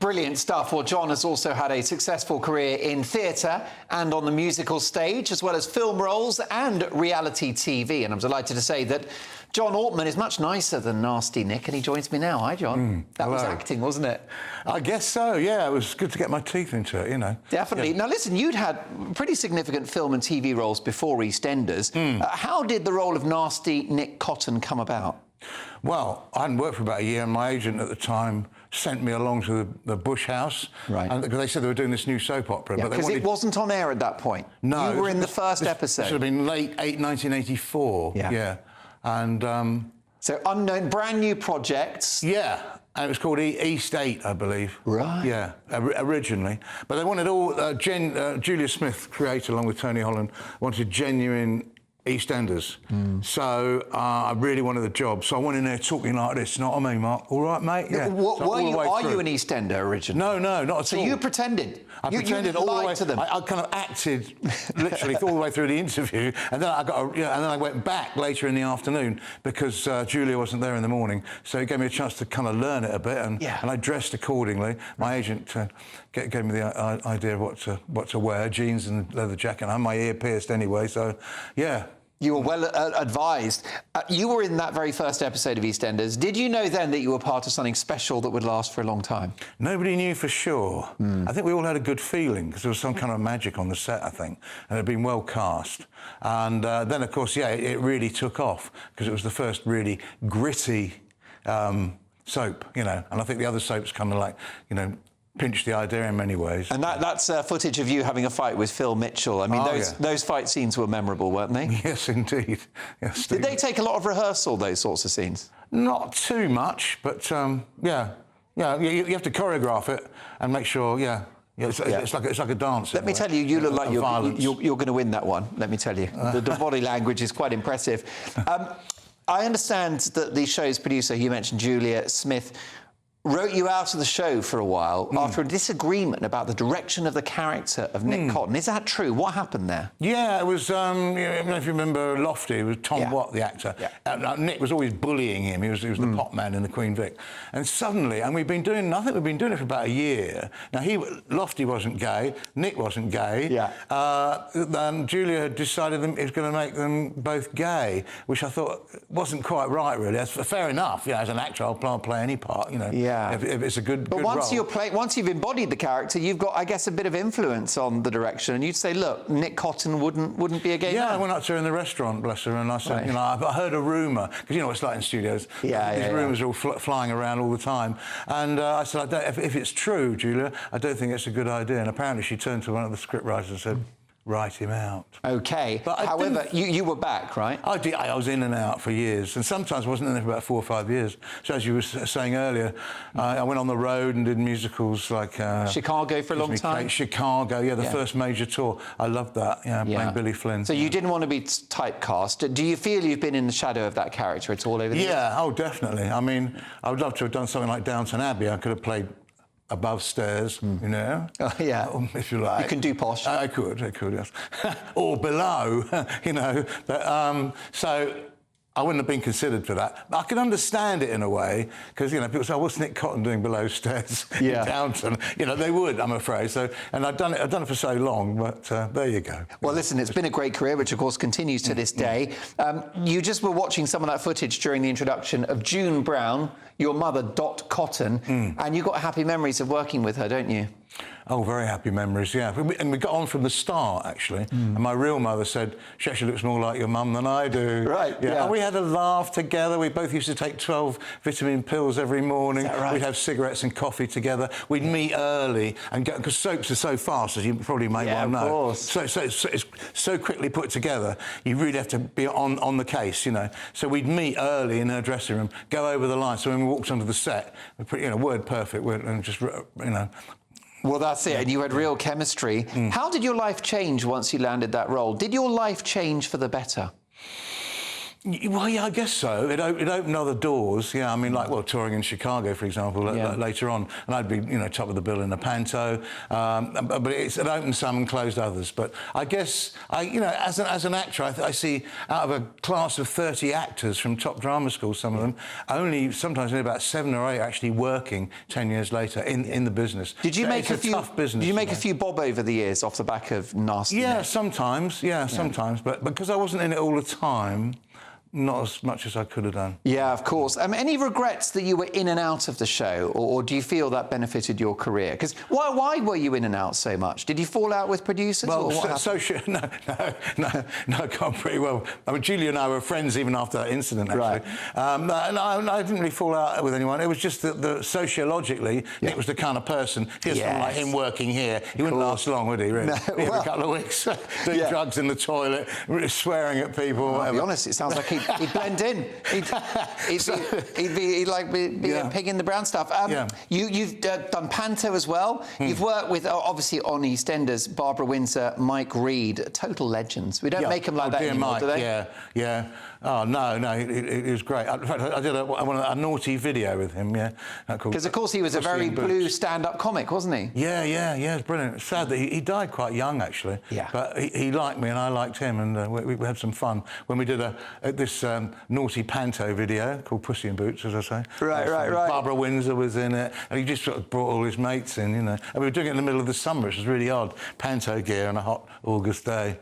Brilliant stuff. Well, John has also had a successful career in theatre and on the musical stage, as well as film roles and reality TV. And I'm delighted to say that John Altman is much nicer than Nasty Nick, and he joins me now. Hi, John. That was acting, wasn't it? I guess so, yeah. It was good to get my teeth into it, you know. Definitely. Yeah. Now, listen, you'd had pretty significant film and TV roles before EastEnders. How did the role of Nasty Nick Cotton come about? Well, I hadn't worked for about a year, and my agent at the time sent me along to the Bush House. Right. Because they said they were doing this new soap opera. Yeah, because it wasn't on air at that point. No. You were in the first episode. This should have been late 1984. Yeah. And... so unknown, brand new projects. Yeah. And it was called East 8, I believe. Right. Yeah, originally. But they wanted all... Julia Smith, creator, along with Tony Holland, wanted genuine EastEnders. So I really wanted the job. So I went in there talking like this. Not on me, Mark. All right, mate? Yeah. Are you an EastEnder originally? No, not at all. So you pretended? I pretended all the way to them? I kind of acted literally all the way through the interview, and then and then I went back later in the afternoon because Julia wasn't there in the morning. So it gave me a chance to kind of learn it a bit, and I dressed accordingly. My agent gave me the idea of what to wear: jeans and leather jacket. I had my ear pierced anyway, so yeah. You were well advised. You were in that very first episode of EastEnders. Did you know then that you were part of something special that would last for a long time? Nobody knew for sure. I think we all had a good feeling because there was some kind of magic on the set, I think, and it had been well cast. And then, of course, it really took off because it was the first really gritty soap, you know. And I think the other soaps kind of like, you know, pinched the idea in many ways. And that's footage of you having a fight with Phil Mitchell. I mean, those fight scenes were memorable, weren't they? Yes, indeed. Yes, did they take a lot of rehearsal, those sorts of scenes? Not too much, but yeah, you have to choreograph it and make sure, it's like a dance. Let me tell you, you look like you're going to win that one, let me tell you. The body language is quite impressive. I understand that the show's producer, you mentioned Julia Smith, wrote you out of the show for a while after a disagreement about the direction of the character of Nick Cotton. Is that true? What happened there? Yeah, it was, I don't know if you remember Lofty, it was Tom Watt, the actor. Yeah. Nick was always bullying him. He was the pop man in the Queen Vic. And suddenly, and we've been doing it for about a year. Now, Lofty wasn't gay, Nick wasn't gay. Yeah. Then Julia decided it was going to make them both gay, which I thought wasn't quite right, really. That's fair enough. As an actor, I'll play any part, Yeah. If it's a good once role. once you've embodied the character, you've got, I guess, a bit of influence on the direction. And you'd say, look, Nick Cotton wouldn't be a gay man. Yeah, I went up to her in the restaurant, bless her, and I said, I heard a rumour, because you know what it's like in studios. These rumours are all flying around all the time. And I said, if it's true, Julia, I don't think it's a good idea. And apparently she turned to one of the scriptwriters and said, write him out. OK. But however, you were back, right? I was in and out for years, and sometimes I wasn't in there for about 4 or 5 years. So as you were saying earlier, I went on the road and did musicals like... Chicago for a long time? Chicago, the first major tour. I loved that, playing Billy Flynn. So you didn't want to be typecast. Do you feel you've been in the shadow of that character at all over the years? Yeah, oh, definitely. I mean, I would love to have done something like Downton Abbey. I could have played above stairs, you know? If you like. You can do posh. I could, yes. Or below, you know. But, so I wouldn't have been considered for that. I can understand it in a way, because, you know, people say, what's Nick Cotton doing below stairs in Downton? You know, they would, I'm afraid. So, and I've done it for so long, but there you go. Well, listen, it's been a great career, which, of course, continues to this day. You just were watching some of that footage during the introduction of June Brown, your mother, Dot Cotton, and you've got happy memories of working with her, don't you? Oh, very happy memories, yeah. And we got on from the start, actually. And my real mother said, she actually looks more like your mum than I do. Right, yeah. And we had a laugh together. We both used to take 12 vitamin pills every morning. Is that right? We'd have cigarettes and coffee together. We'd meet early, and because soaps are so fast, as you probably may well know. Of course. So it's so quickly put together, you really have to be on the case, you know. So we'd meet early in her dressing room, go over the line. So when we walked onto the set, word perfect, and just, you know... Well, that's it, and you had real chemistry. How did your life change once you landed that role? Did your life change for the better? Well, yeah, I guess so. It opened other doors. Yeah, I mean, like, touring in Chicago, for example, later on, and I'd be, you know, top of the bill in a panto. But it opened some and closed others. But I guess, you know, as an actor, I see out of a class of 30 actors from top drama schools, some of them, sometimes only about 7 or 8 actually working 10 years later in the business. Did you make a tough business? Did you make a few bob over the years off the back of Nasty Yeah, Nick? sometimes. Yeah, sometimes. But because I wasn't in it all the time, not as much as I could have done. Yeah, of course. Any regrets that you were in and out of the show, or do you feel that benefited your career? Because why were you in and out so much? Did you fall out with producers? Well, no, gone pretty well. I mean, Julia and I were friends even after that incident, actually. Right. I didn't really fall out with anyone. It was just that sociologically, Nick was the kind of person, here's someone like him working here. He wouldn't last long, would he, really? No, a couple of weeks, doing drugs in the toilet, swearing at people. I'll be honest, it sounds like he'd blend in. He'd be a pig in the brown stuff. You've done panto as well. You've worked with, obviously, on EastEnders, Barbara Windsor, Mike Reid, total leglegends. We don't make them like that anymore, Mike, do they? Yeah. Oh, no, it was great. In fact, I did a naughty video with him, Because, of course, he was a very blue stand-up comic, wasn't he? Yeah, it's brilliant. It's sad that he died quite young, actually. Yeah. But he liked me and I liked him, and we had some fun when we did this naughty panto video called Pussy in Boots, as I say. Right. Barbara Windsor was in it, and he just sort of brought all his mates in, you know. And we were doing it in the middle of the summer, which was really odd. Panto gear on a hot August day.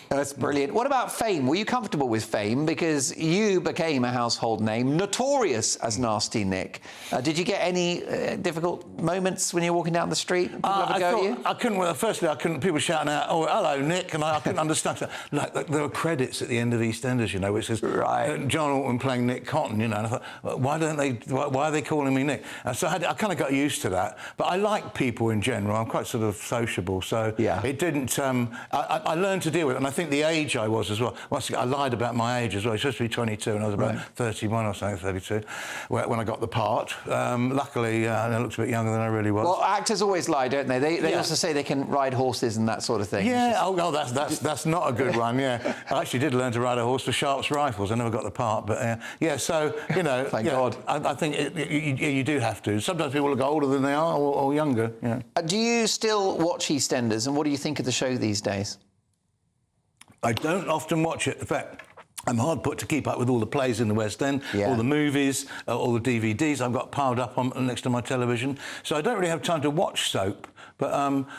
That's brilliant. What about fame? Were you comfortable with fame? Because you became a household name, notorious as Nasty Nick. Did you get any difficult moments when you're walking down the street? People ever go at you? I couldn't. Well, firstly, I couldn't. People shouting out, "Oh, hello, Nick," and I couldn't understand. Like there were credits at the end of EastEnders, you know, which says right. John Altman playing Nick Cotton, and I thought, well, why are they calling me Nick? And so I kind of got used to that. But I like people in general. I'm quite sort of sociable, so it didn't. I learned to deal with it, and I think the age I was as well. Once again, I lied about my age as well. I was supposed to be 22, and I was about 31 or something, 32, when I got the part. Luckily, I looked a bit younger than I really was. Well, actors always lie, don't they? They also say they can ride horses and that sort of thing. Yeah, that's not a good one, yeah. I actually did learn to ride a horse for Sharp's Rifles. I never got the part, but so, Thank God. I think you do have to. Sometimes people look older than they are or younger, Do you still watch EastEnders, and what do you think of the show these days? I don't often watch it. In fact, I'm hard put to keep up with all the plays in the West End, all the movies, all the DVDs I've got piled up next to my television. So I don't really have time to watch soap. But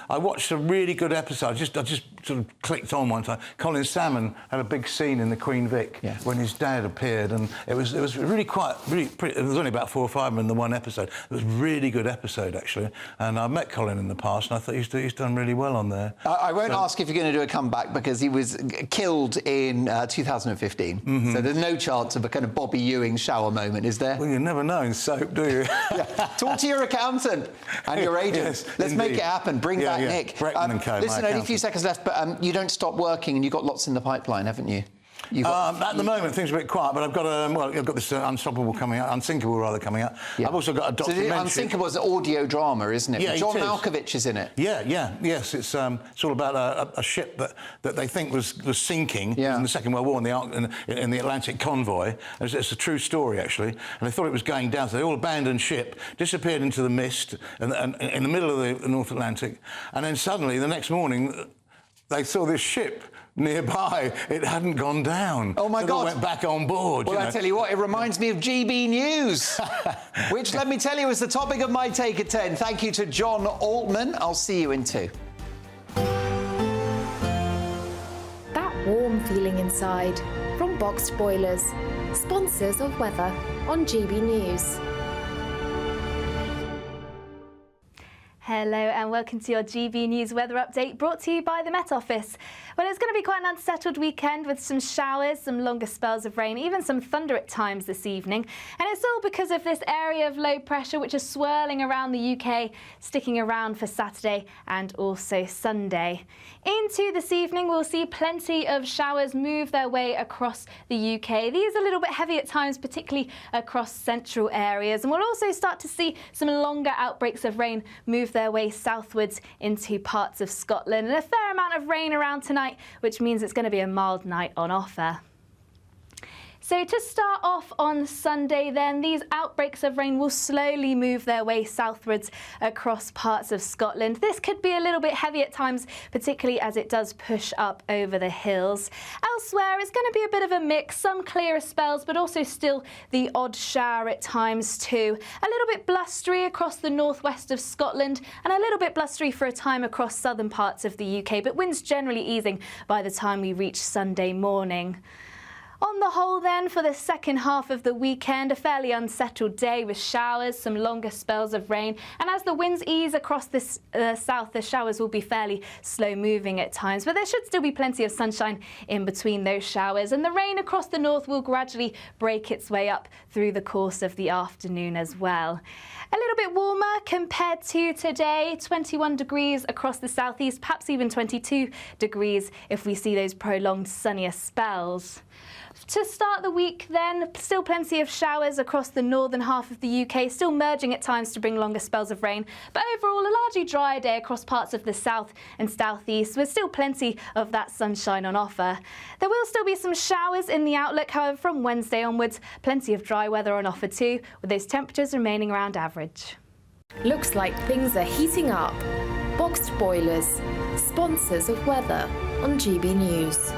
I watched a really good episode. I just sort of clicked on one time. Colin Salmon had a big scene in the Queen Vic when his dad appeared, and it was really pretty. There was only about 4 or 5 of them in the one episode. It was a really good episode, actually. And I met Colin in the past, and I thought he's done really well on there. I won't ask if you're going to do a comeback, because he was killed in 2015. Mm-hmm. So there's no chance of a kind of Bobby Ewing shower moment, is there? Well, you never know in soap, do you? Talk to your accountant and your agent. Yes, Let's make it happen. Bring back Nick. Breckman & Co, listen, only a few seconds left, but you don't stop working, and you've got lots in the pipeline, haven't you? At the moment, things are a bit quiet, but I've got this Unstoppable coming out, Unsinkable rather coming out. Yeah. I've also got a documentary. So Unsinkable is an audio drama, isn't it? Yeah, John Malkovich is in it. Yes. It's all about a ship that they think was sinking in the Second World War in the Atlantic convoy. It's a true story, actually, and they thought it was going down, so they all abandoned ship, disappeared into the mist, and in the middle of the North Atlantic, and then suddenly the next morning they saw this ship nearby. It hadn't gone down. Oh, my God. They went back on board. Well, I tell you what, it reminds me of GB News, which, let me tell you, is the topic of my Take at 10. Thank you to John Altman. I'll see you in 2. That warm feeling inside from Boxed Boilers, sponsors of weather on GB News. Hello and welcome to your GB News weather update, brought to you by the Met Office. Well, it's going to be quite an unsettled weekend with some showers, some longer spells of rain, even some thunder at times this evening. And it's all because of this area of low pressure which is swirling around the UK, sticking around for Saturday and also Sunday. Into this evening, we'll see plenty of showers move their way across the UK. These are a little bit heavy at times, particularly across central areas. And we'll also start to see some longer outbreaks of rain move their way southwards into parts of Scotland, and a fair amount of rain around tonight, which means it's going to be a mild night on offer. So to start off on Sunday then, these outbreaks of rain will slowly move their way southwards across parts of Scotland. This could be a little bit heavy at times, particularly as it does push up over the hills. Elsewhere, it's going to be a bit of a mix, some clearer spells, but also still the odd shower at times too. A little bit blustery across the northwest of Scotland, and a little bit blustery for a time across southern parts of the UK, but winds generally easing by the time we reach Sunday morning. On the whole then, for the second half of the weekend, a fairly unsettled day with showers, some longer spells of rain, and as the winds ease across the south, the showers will be fairly slow moving at times, but there should still be plenty of sunshine in between those showers, and the rain across the north will gradually break its way up through the course of the afternoon as well. A little bit warmer compared to today, 21 degrees across the southeast, perhaps even 22 degrees if we see those prolonged sunnier spells. To start the week then, still plenty of showers across the northern half of the UK, still merging at times to bring longer spells of rain, but overall a largely dry day across parts of the south and southeast, with still plenty of that sunshine on offer. There will still be some showers in the outlook, however, from Wednesday onwards, plenty of dry weather on offer too, with those temperatures remaining around average. Looks like things are heating up. Boxed Boilers, sponsors of weather on GB News.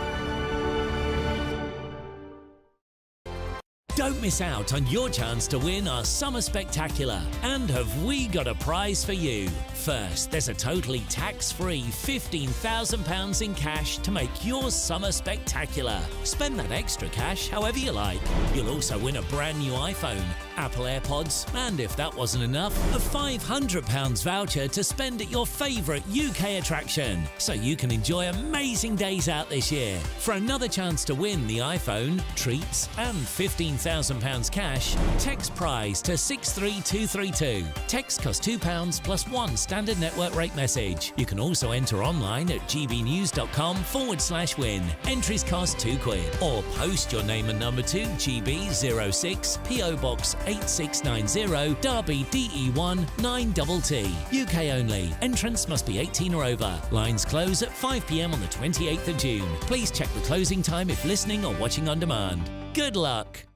Don't miss out on your chance to win our Summer Spectacular. And have we got a prize for you? First, there's a totally tax-free £15,000 in cash to make your summer spectacular. Spend that extra cash however you like. You'll also win a brand new iPhone, Apple AirPods, and if that wasn't enough, a £500 voucher to spend at your favourite UK attraction, so you can enjoy amazing days out this year. For another chance to win the iPhone, treats, and £15,000 cash, text prize to 63232. Text costs £2 plus one standard network rate message. You can also enter online at gbnews.com/win. Entries cost £2, or post your name and number to GB06 PO Box 8690 Derby DE1 9TT. UK only. Entrance must be 18 or over. Lines close at 5 p.m. on the 28th of June. Please check the closing time if listening or watching on demand. Good luck.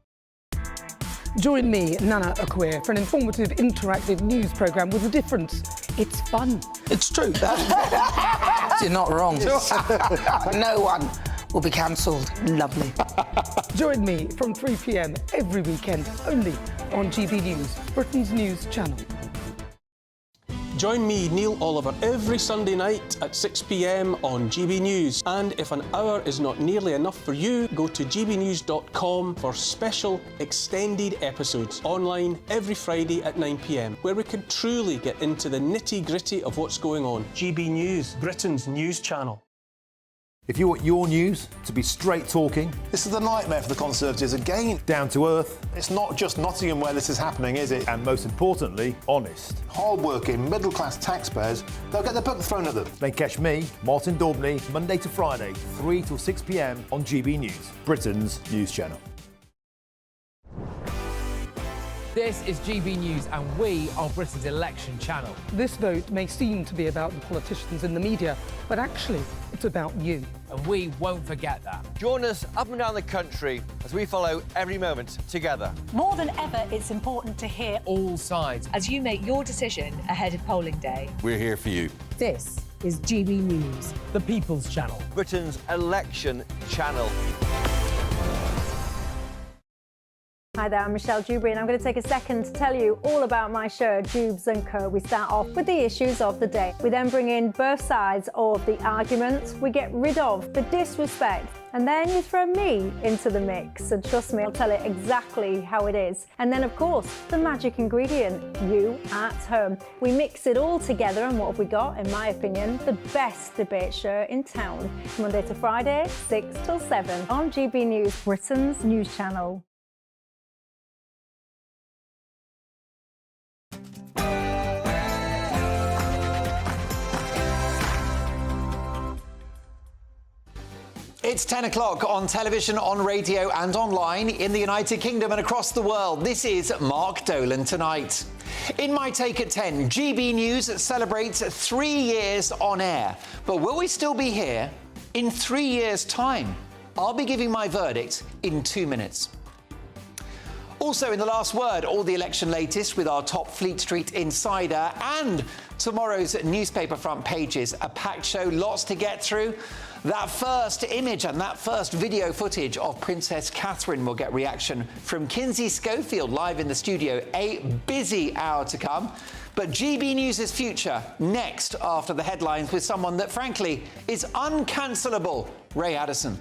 Join me, Nana Akwe, for an informative, interactive news programme with a difference. It's fun. It's true. You're not wrong. No one will be cancelled. Lovely. Join me from 3 p.m. every weekend, only on GB News, Britain's news channel. Join me, Neil Oliver, every Sunday night at 6 p.m. on GB News. And if an hour is not nearly enough for you, go to gbnews.com for special extended episodes online every Friday at 9 p.m, where we can truly get into the nitty-gritty of what's going on. GB News, Britain's news channel. If you want your news to be straight talking... This is a nightmare for the Conservatives again. Down to earth. It's not just Nottingham where this is happening, is it? And most importantly, honest. Hard-working, middle-class taxpayers, they'll get their book thrown at them. Then catch me, Martin Daubney, Monday to Friday, 3 till 6 p.m. on GB News, Britain's news channel. This is GB News and we are Britain's election channel. This vote may seem to be about the politicians in the media, but actually it's about you. And we won't forget that. Join us up and down the country as we follow every moment together. More than ever, it's important to hear all sides as you make your decision ahead of polling day. We're here for you. This is GB News, the People's Channel, Britain's election channel. Hi there, I'm Michelle Dewberry and I'm going to take a second to tell you all about my show, Dubes & Co. We start off with the issues of the day. We then bring in both sides of the argument. We get rid of the disrespect. And then you throw me into the mix. And trust me, I'll tell it exactly how it is. And then, of course, the magic ingredient, you at home. We mix it all together and what have we got, in my opinion, the best debate show in town. Monday to Friday, 6 till 7 on GB News, Britain's news channel. It's 10 o'clock on television, on radio and online in the United Kingdom and across the world. This is Mark Dolan Tonight. In my take at 10, GB News celebrates 3 years on air. But will we still be here in 3 years' time? I'll be giving my verdict in 2 minutes. Also in the last word, all the election latest with our top Fleet Street insider and tomorrow's newspaper front pages. A packed show, lots to get through. That first image and that first video footage of Princess Catherine will get reaction from Kinsey Schofield live in the studio. A busy hour to come. But GB News' future next after the headlines with someone that frankly is uncancelable, Ray Addison.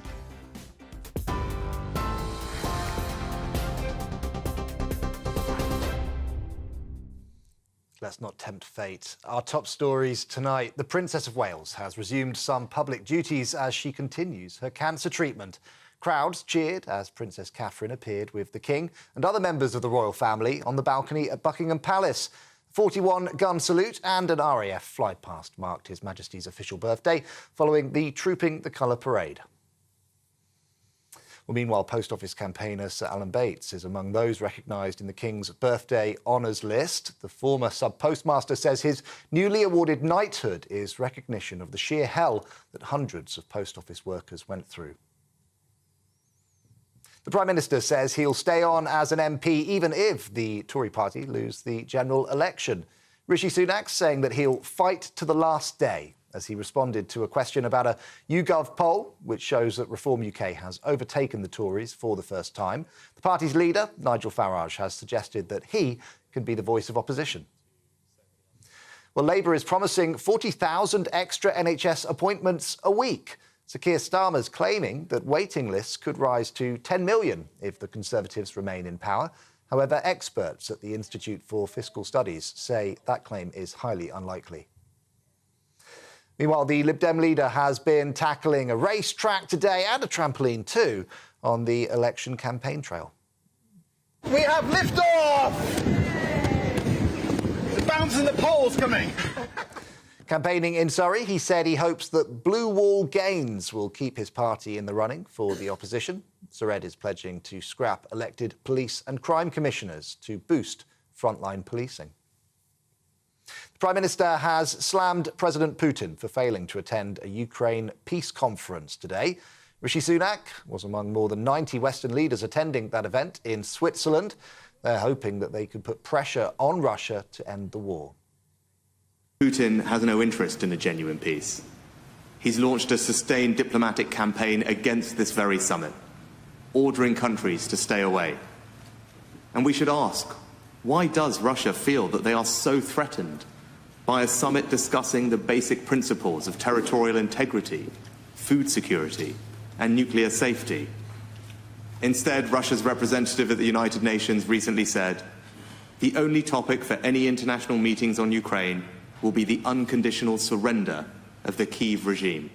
Let's not tempt fate. Our top stories tonight. The Princess of Wales has resumed some public duties as she continues her cancer treatment. Crowds cheered as Princess Catherine appeared with the King and other members of the royal family on the balcony at Buckingham Palace. 41-gun salute and an RAF flight past marked His Majesty's official birthday following the Trooping the Colour parade. Well, meanwhile, Post Office campaigner Sir Alan Bates is among those recognised in the King's birthday honours list. The former sub-postmaster says his newly awarded knighthood is recognition of the sheer hell that hundreds of post office workers went through. The Prime Minister says he'll stay on as an MP even if the Tory party lose the general election. Rishi Sunak saying that he'll fight to the last day as he responded to a question about a YouGov poll, which shows that Reform UK has overtaken the Tories for the first time. The party's leader, Nigel Farage, has suggested that he can be the voice of opposition. Well, Labour is promising 40,000 extra NHS appointments a week. Sir Keir Starmer's claiming that waiting lists could rise to 10 million if the Conservatives remain in power. However, experts at the Institute for Fiscal Studies say that claim is highly unlikely. Meanwhile, the Lib Dem leader has been tackling a racetrack today and a trampoline too on the election campaign trail. We have liftoff! The bounce in the pole's coming. Campaigning in Surrey, he said he hopes that blue wall gains will keep his party in the running for the opposition. Sir Ed is pledging to scrap elected police and crime commissioners to boost frontline policing. The Prime Minister has slammed President Putin for failing to attend a Ukraine peace conference today. Rishi Sunak was among more than 90 Western leaders attending that event in Switzerland. They're hoping that they could put pressure on Russia to end the war. Putin has no interest in a genuine peace. He's launched a sustained diplomatic campaign against this very summit, ordering countries to stay away. And we should ask, why does Russia feel that they are so threatened by a summit discussing the basic principles of territorial integrity, food security, and nuclear safety? Instead, Russia's representative at the United Nations recently said, the only topic for any international meetings on Ukraine will be the unconditional surrender of the Kyiv regime.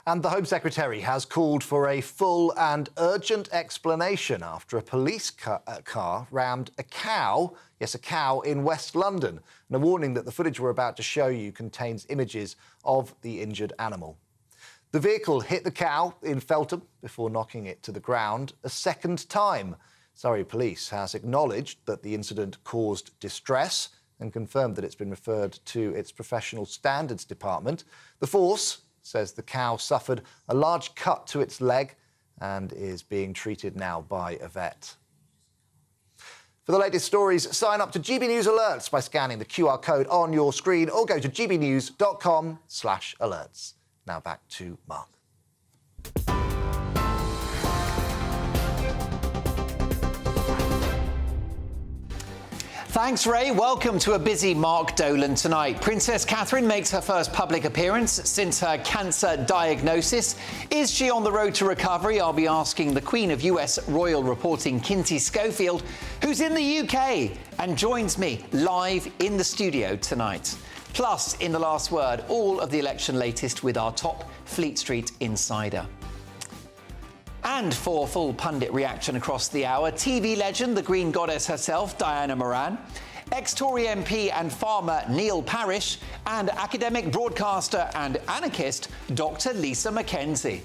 And the Home Secretary has called for a full and urgent explanation after a police car rammed a cow in West London, and a warning that the footage we're about to show you contains images of the injured animal. The vehicle hit the cow in Feltham before knocking it to the ground a second time. Surrey Police has acknowledged that the incident caused distress and confirmed that it's been referred to its Professional Standards Department. The force says the cow suffered a large cut to its leg and is being treated now by a vet. For the latest stories, sign up to GB News Alerts by scanning the QR code on your screen or go to gbnews.com/alerts. Now back to Mark. Thanks, Ray. Welcome to a busy Mark Dolan tonight. Princess Catherine makes her first public appearance since her cancer diagnosis. Is she on the road to recovery? I'll be asking the Queen of US Royal Reporting, Kinsey Schofield, who's in the UK and joins me live in the studio tonight. Plus, in the last word, all of the election latest with our top Fleet Street insider. And for full pundit reaction across the hour, TV legend, the Green Goddess herself, Diana Moran, ex-Tory MP and farmer Neil Parish, and academic broadcaster and anarchist Dr. Lisa Mackenzie.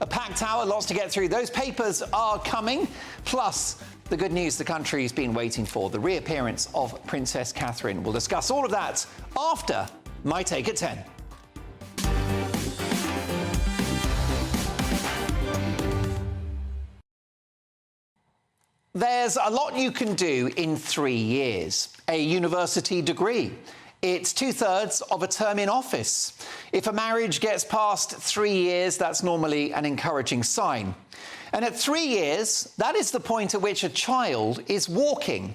A packed hour, lots to get through. Those papers are coming, plus the good news the country's been waiting for, the reappearance of Princess Catherine. We'll discuss all of that after My Take at 10. There's a lot you can do in 3 years. A university degree. It's 2/3 of a term in office. If a marriage gets past 3 years, that's normally an encouraging sign. And at 3 years, that is the point at which a child is walking,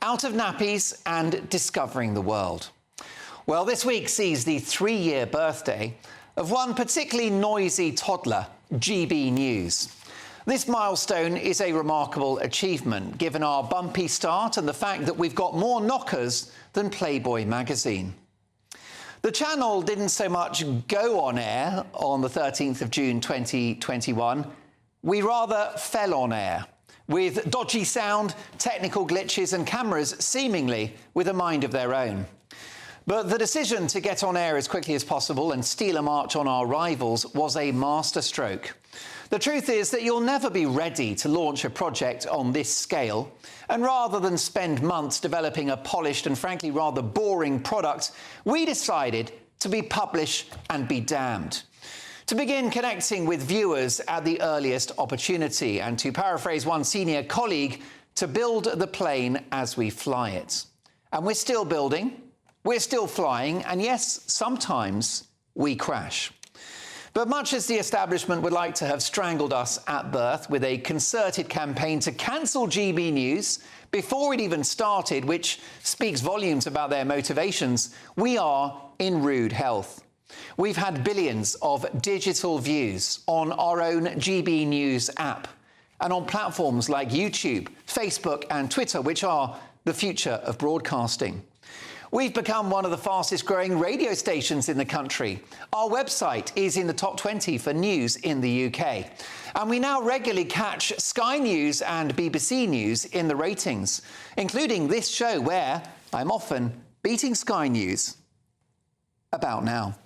out of nappies and discovering the world. Well, this week sees the 3-year birthday of one particularly noisy toddler, GB News. This milestone is a remarkable achievement, given our bumpy start and the fact that we've got more knockers than Playboy magazine. The channel didn't so much go on air on the 13th of June 2021. We rather fell on air, with dodgy sound, technical glitches and cameras seemingly with a mind of their own. But the decision to get on air as quickly as possible and steal a march on our rivals was a masterstroke. The truth is that you'll never be ready to launch a project on this scale, and rather than spend months developing a polished and frankly rather boring product, we decided to be publish and be damned. To begin connecting with viewers at the earliest opportunity, and to paraphrase one senior colleague, to build the plane as we fly it. And we're still building. We're still flying, and yes, sometimes we crash. But much as the establishment would like to have strangled us at birth with a concerted campaign to cancel GB News before it even started, which speaks volumes about their motivations, we are in rude health. We've had billions of digital views on our own GB News app and on platforms like YouTube, Facebook and Twitter, which are the future of broadcasting. We've become one of the fastest growing radio stations in the country. Our website is in the top 20 for news in the UK. And we now regularly catch Sky News and BBC News in the ratings, including this show where I'm often beating Sky News about now.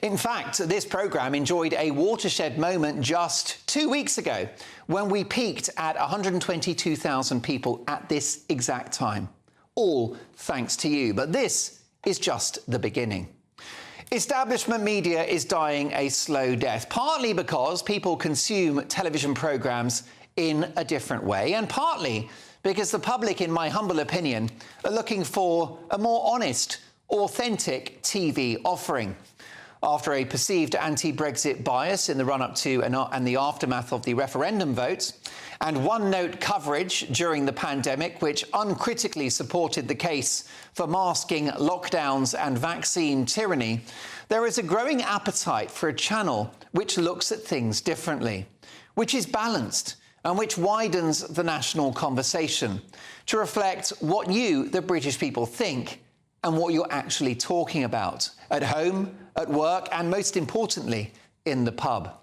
In fact, this programme enjoyed a watershed moment just 2 weeks ago when we peaked at 122,000 people at this exact time. All thanks to you. But this is just the beginning. Establishment media is dying a slow death, partly because people consume television programmes in a different way, and partly because the public, in my humble opinion, are looking for a more honest, authentic TV offering. After a perceived anti-Brexit bias in the run-up to and the aftermath of the referendum vote, and one-note coverage during the pandemic, which uncritically supported the case for masking lockdowns and vaccine tyranny, there is a growing appetite for a channel which looks at things differently, which is balanced and which widens the national conversation to reflect what you, the British people, think and what you're actually talking about at home, at work, and most importantly, in the pub.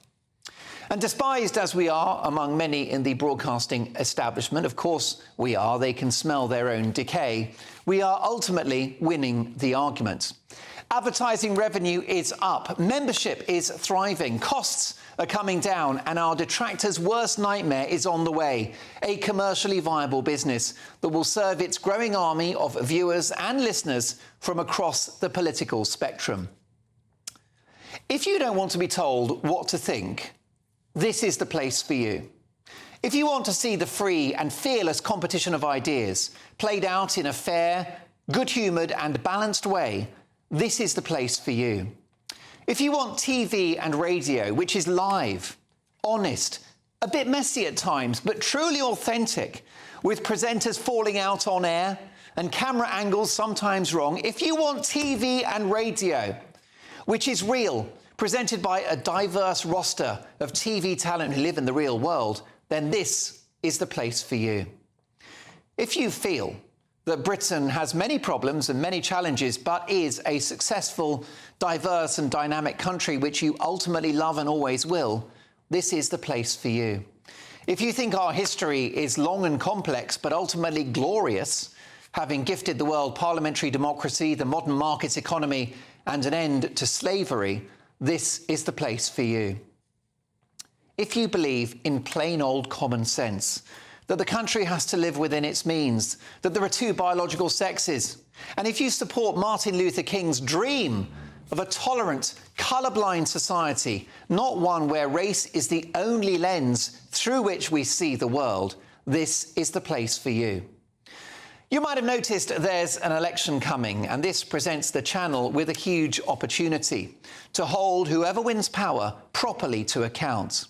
And despised as we are among many in the broadcasting establishment, of course we are, they can smell their own decay, we are ultimately winning the argument. Advertising revenue is up, membership is thriving, costs are coming down, and our detractors' worst nightmare is on the way, a commercially viable business that will serve its growing army of viewers and listeners from across the political spectrum. If you don't want to be told what to think, this is the place for you. If you want to see the free and fearless competition of ideas played out in a fair, good-humoured and balanced way, this is the place for you. If you want TV and radio, which is live, honest, a bit messy at times, but truly authentic, with presenters falling out on air and camera angles sometimes wrong, if you want TV and radio, which is real, presented by a diverse roster of TV talent who live in the real world, then this is the place for you. If you feel that Britain has many problems and many challenges, but is a successful, diverse and dynamic country which you ultimately love and always will, this is the place for you. If you think our history is long and complex, but ultimately glorious, having gifted the world parliamentary democracy, the modern market economy, and an end to slavery, this is the place for you. If you believe in plain old common sense, that the country has to live within its means, that there are two biological sexes, and if you support Martin Luther King's dream of a tolerant, colourblind society, not one where race is the only lens through which we see the world, this is the place for you. You might have noticed there's an election coming, and this presents the channel with a huge opportunity to hold whoever wins power properly to account.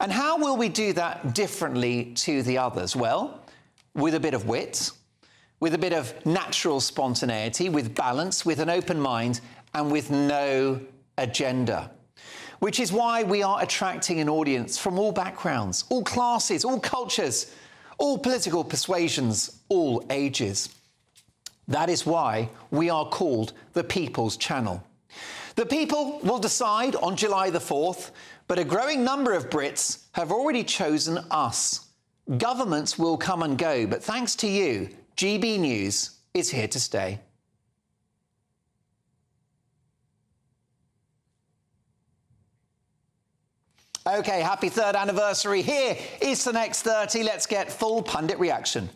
And how will we do that differently to the others? Well, with a bit of wit, with a bit of natural spontaneity, with balance, with an open mind, and with no agenda. Which is why we are attracting an audience from all backgrounds, all classes, all cultures, all political persuasions, all ages. That is why we are called the People's Channel. The people will decide on July the 4th, but a growing number of Brits have already chosen us. Governments will come and go, but thanks to you, GB News is here to stay. OK, happy third anniversary. Here is the next 30. Let's get full pundit reaction.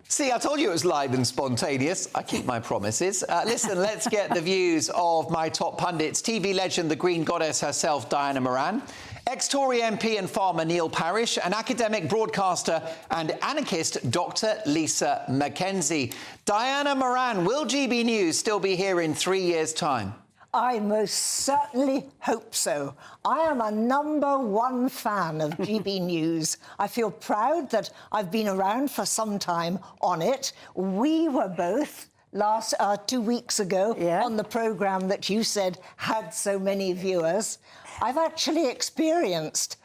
See, I told you it was live and spontaneous. I keep my promises. Listen, let's get the views of my top pundits. TV legend, the Green Goddess herself, Diana Moran. Ex-Tory MP and farmer Neil Parish, and academic broadcaster and anarchist Dr. Lisa Mackenzie. Diana Moran, will GB News still be here in 3 years' time? I most certainly hope so. I am a #1 fan of GB News. I feel proud that I've been around for some time on it. We were both 2 weeks ago on the programme that you said had so many viewers. I've actually experienced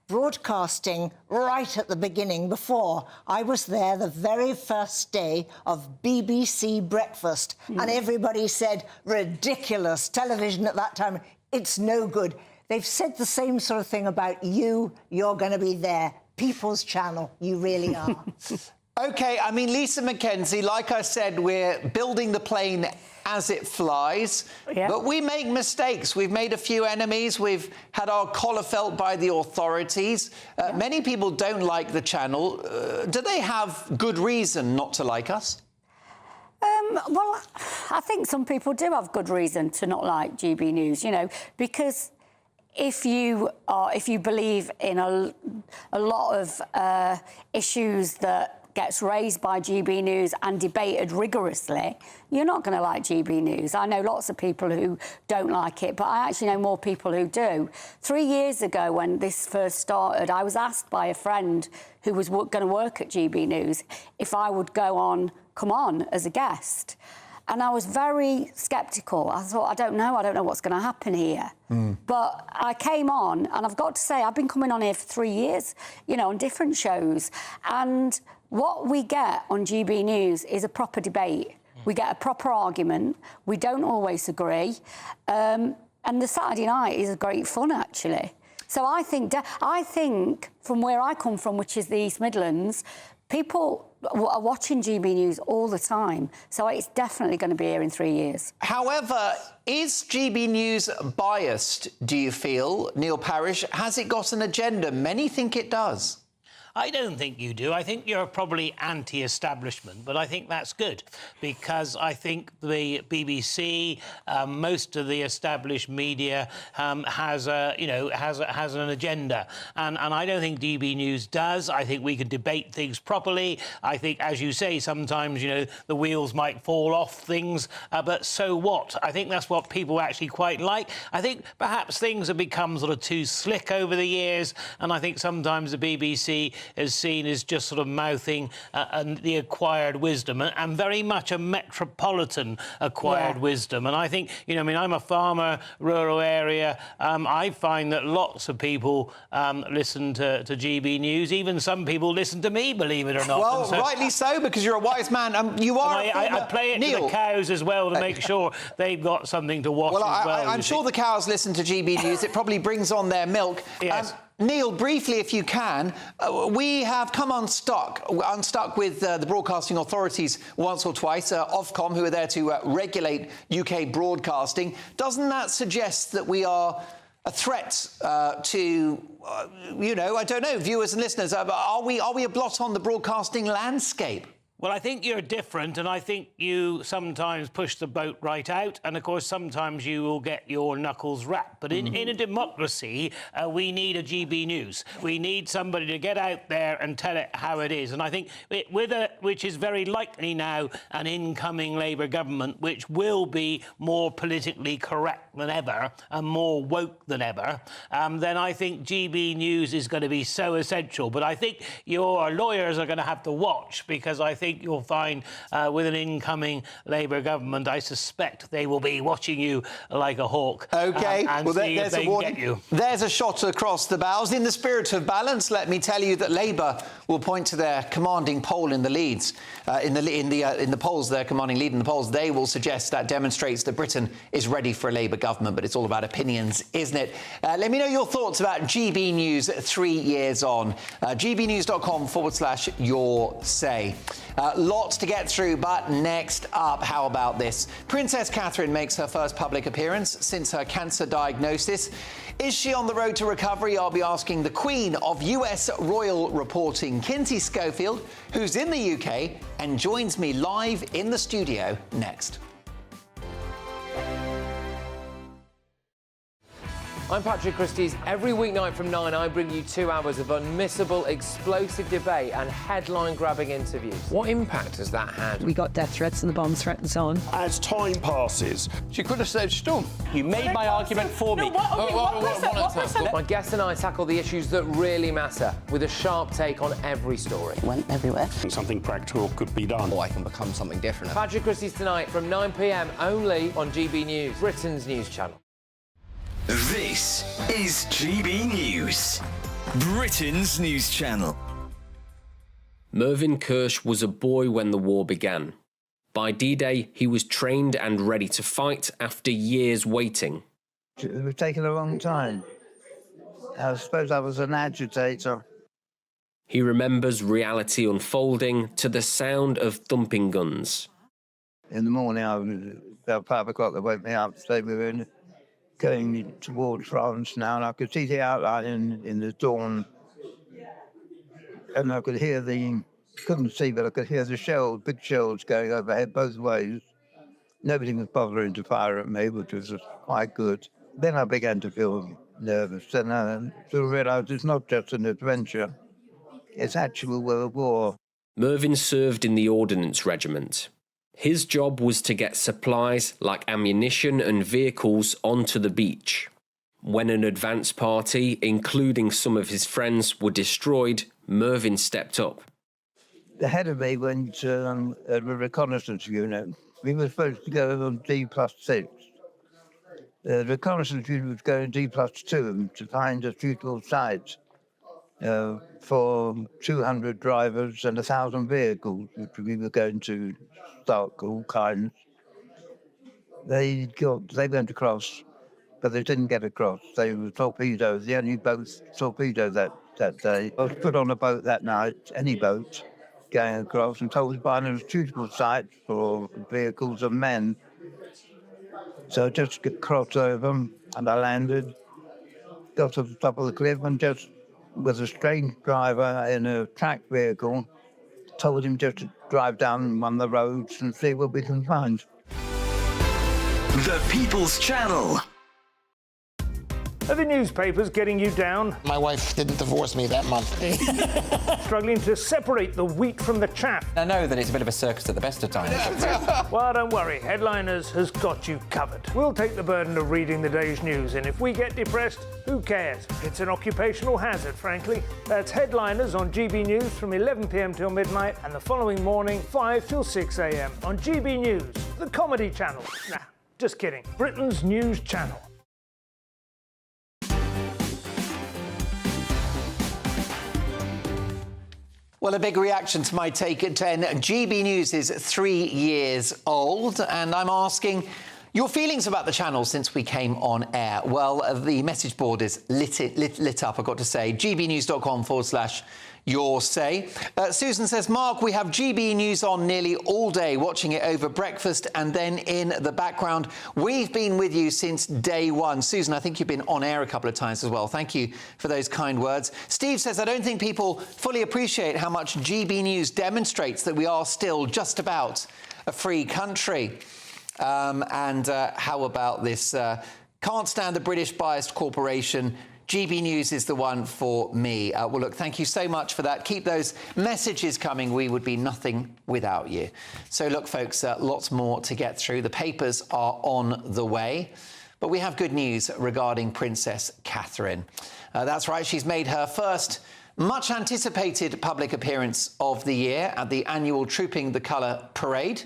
broadcasting right at the beginning before. I was there the very first day of BBC Breakfast, and everybody said, ridiculous television at that time, it's no good. They've said the same sort of thing about you. You're going to be there. People's channel, you really are. OK, I mean, Lisa Mackenzie, like I said, we're building the plane as it flies, but we make mistakes. We've made a few enemies. We've had our collar felt by the authorities. Many people don't like the channel. Do they have good reason not to like us? Well, I think some people do have good reason to not like GB News, you know, because if you believe in a lot of issues that gets raised by GB News and debated rigorously, you're not going to like GB News. I know lots of people who don't like it, but I actually know more people who do. 3 years ago, when this first started, I was asked by a friend who was going to work at GB News if I would come on as a guest. And I was very sceptical. I thought, I don't know what's going to happen here. But I came on, and I've got to say, I've been coming on here for 3 years, you know, on different shows. And what we get on GB News is a proper debate. We get a proper argument. We don't always agree. And the Saturday night is great fun, actually. So I think from where I come from, which is the East Midlands, people are watching GB News all the time. So it's definitely going to be here in 3 years. However, is GB News biased, do you feel, Neil Parish? Has it got an agenda? Many think it does. I don't think you do. I think you're probably anti-establishment, but I think that's good because I think the BBC, most of the established media, has an agenda, and I don't think GB News does. I think we can debate things properly. I think, as you say, sometimes the wheels might fall off things, but so what? I think that's what people actually quite like. I think perhaps things have become sort of too slick over the years, and I think sometimes the BBC is seen as just sort of mouthing the acquired wisdom, and very much a metropolitan acquired wisdom. And I think, I'm a farmer, rural area. I find that lots of people listen to GB News. Even some people listen to me, believe it or not. Well, rightly so, because you're a wise man. You are. I play it to the cows as well to make sure they've got something to watch as well. I'm sure the cows listen to GB News. It probably brings on their milk. Yes. Neil, briefly, if you can, we have come unstuck with the broadcasting authorities once or twice, Ofcom, who are there to regulate UK broadcasting. Doesn't that suggest that we are a threat to, I don't know, viewers and listeners? Are we a blot on the broadcasting landscape? Well, I think you're different, and I think you sometimes push the boat right out, and of course sometimes you will get your knuckles rapped. But in a democracy, we need a GB News. We need somebody to get out there and tell it how it is. And I think which is very likely now an incoming Labour government, which will be more politically correct than ever and more woke than ever, then I think GB News is going to be so essential. But I think your lawyers are going to have to watch, because I think you'll find with an incoming Labour government, I suspect they will be watching you like a hawk. OK, and well, see there's if they a warning. get you. There's a shot across the bows. In the spirit of balance, let me tell you that Labour will point to their commanding poll in the leads. In the polls, their commanding lead in the polls, they will suggest that demonstrates that Britain is ready for a Labour government. But it's all about opinions, isn't it? Let me know your thoughts about GB News 3 years on. gbnews.com/your say. Lots to get through, but next up, how about this? Princess Catherine makes her first public appearance since her cancer diagnosis. Is she on the road to recovery? I'll be asking the Queen of US Royal Reporting, Kinsey Schofield, who's in the UK and joins me live in the studio next. I'm Patrick Christie's. Every weeknight from 9, I bring you 2 hours of unmissable, explosive debate and headline-grabbing interviews. What impact has that had? We got death threats and the bomb threat and so on. As time passes, She could have saved Stump. You made my argument for me. My guest and I tackle the issues that really matter with a sharp take on every story. Went everywhere. something practical could be done. Or I can become something different. Patrick Christie's tonight from 9 p.m. only on GB News, Britain's news channel. This is GB News, Britain's news channel. Mervyn Kirsch was a boy when the war began. By D-Day, he was trained and ready to fight after years waiting. It was taking a long time. I suppose I was an agitator. He remembers reality unfolding to the sound of thumping guns. In the morning, I was about 5 o'clock, they woke me up to say we were going towards France now, and I could see the outline in the dawn. And I could hear couldn't see, but I could hear the shells, big shells going overhead both ways. Nobody was bothering to fire at me, which was quite good. Then I began to feel nervous, and I sort of realised it's not just an adventure, it's actual world war. Mervyn served in the Ordnance Regiment. His job was to get supplies like ammunition and vehicles onto the beach. When an advance party, including some of his friends, were destroyed, Mervyn stepped up. The head of me went a reconnaissance unit. We were supposed to go on D+6. The reconnaissance unit was going D+2 to find a suitable site for 200 drivers and 1,000 vehicles, which we were going to stock, all kinds. They went across, but they didn't get across. They were torpedoed, the only boat torpedoed that day. I was put on a boat that night, any boat, going across, and told to find a suitable site for vehicles and men. So I just crossed over, and I landed, got to the top of the cliff, and just with a strange driver in a tracked vehicle, told him just to drive down one of the roads and see what we can find. The People's Channel. Are the newspapers getting you down? My wife didn't divorce me that month. Struggling to separate the wheat from the chaff? I know that it's a bit of a circus at the best of times. Well, don't worry, Headliners has got you covered. We'll take the burden of reading the day's news, and if we get depressed, who cares? It's an occupational hazard, frankly. That's Headliners on GB News from 11 p.m. till midnight, and the following morning, 5 till 6 a.m. on GB News, the comedy channel. Nah, just kidding. Britain's news channel. Well, a big reaction to my take at 10. GB News is 3 years old, and I'm asking your feelings about the channel since we came on air. Well, the message board is lit up, I've got to say. gbnews.com/your say. Susan says, Mark, we have GB News on nearly all day, watching it over breakfast and then in the background. We've been with you since day one. Susan, I think you've been on air a couple of times as well. Thank you for those kind words. Steve says, I don't think people fully appreciate how much GB News demonstrates that we are still just about a free country. How about this? Can't stand the British biased corporation. GB News is the one for me. Well, look, thank you so much for that. Keep those messages coming. We would be nothing without you. So, look, folks, lots more to get through. The papers are on the way. But we have good news regarding Princess Catherine. That's right, she's made her first much-anticipated public appearance of the year at the annual Trooping the Colour parade.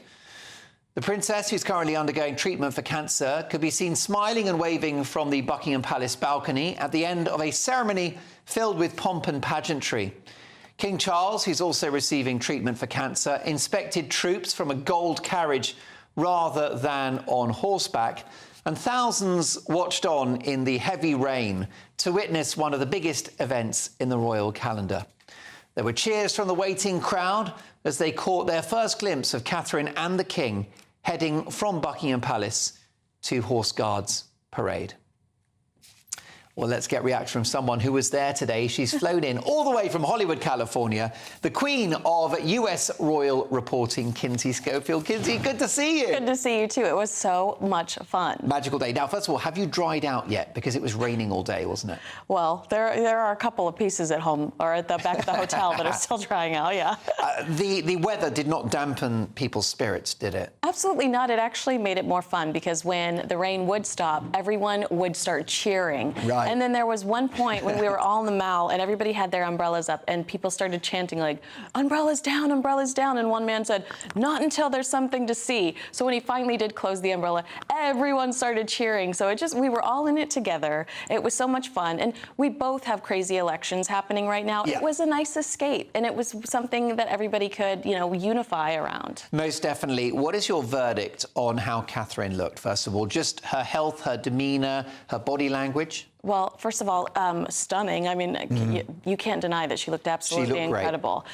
The princess, who's currently undergoing treatment for cancer, could be seen smiling and waving from the Buckingham Palace balcony at the end of a ceremony filled with pomp and pageantry. King Charles, who's also receiving treatment for cancer, inspected troops from a gold carriage rather than on horseback, and thousands watched on in the heavy rain to witness one of the biggest events in the royal calendar. There were cheers from the waiting crowd as they caught their first glimpse of Catherine and the King heading from Buckingham Palace to Horse Guards Parade. Well, let's get reaction from someone who was there today. She's flown in all the way from Hollywood, California, the queen of US royal reporting, Kinsey Schofield. Kinsey, good to see you. Good to see you too. It was so much fun. Magical day. Now, first of all, have you dried out yet? Because it was raining all day, wasn't it? Well, there are a couple of pieces at home or at the back of the hotel that are still drying out, yeah. The weather did not dampen people's spirits, did it? Absolutely not. It actually made it more fun because when the rain would stop, everyone would start cheering. Right. And then there was one point when we were all in the mall and everybody had their umbrellas up and people started chanting like, umbrellas down, and one man said, not until there's something to see. So when he finally did close the umbrella, everyone started cheering. So we were all in it together. It was so much fun. And we both have crazy elections happening right now. Yeah. It was a nice escape and it was something that everybody could, unify around. Most definitely. What is your verdict on how Catherine looked, first of all? Just her health, her demeanour, her body language? Well, first of all, stunning. I mean, you can't deny that she looked absolutely incredible.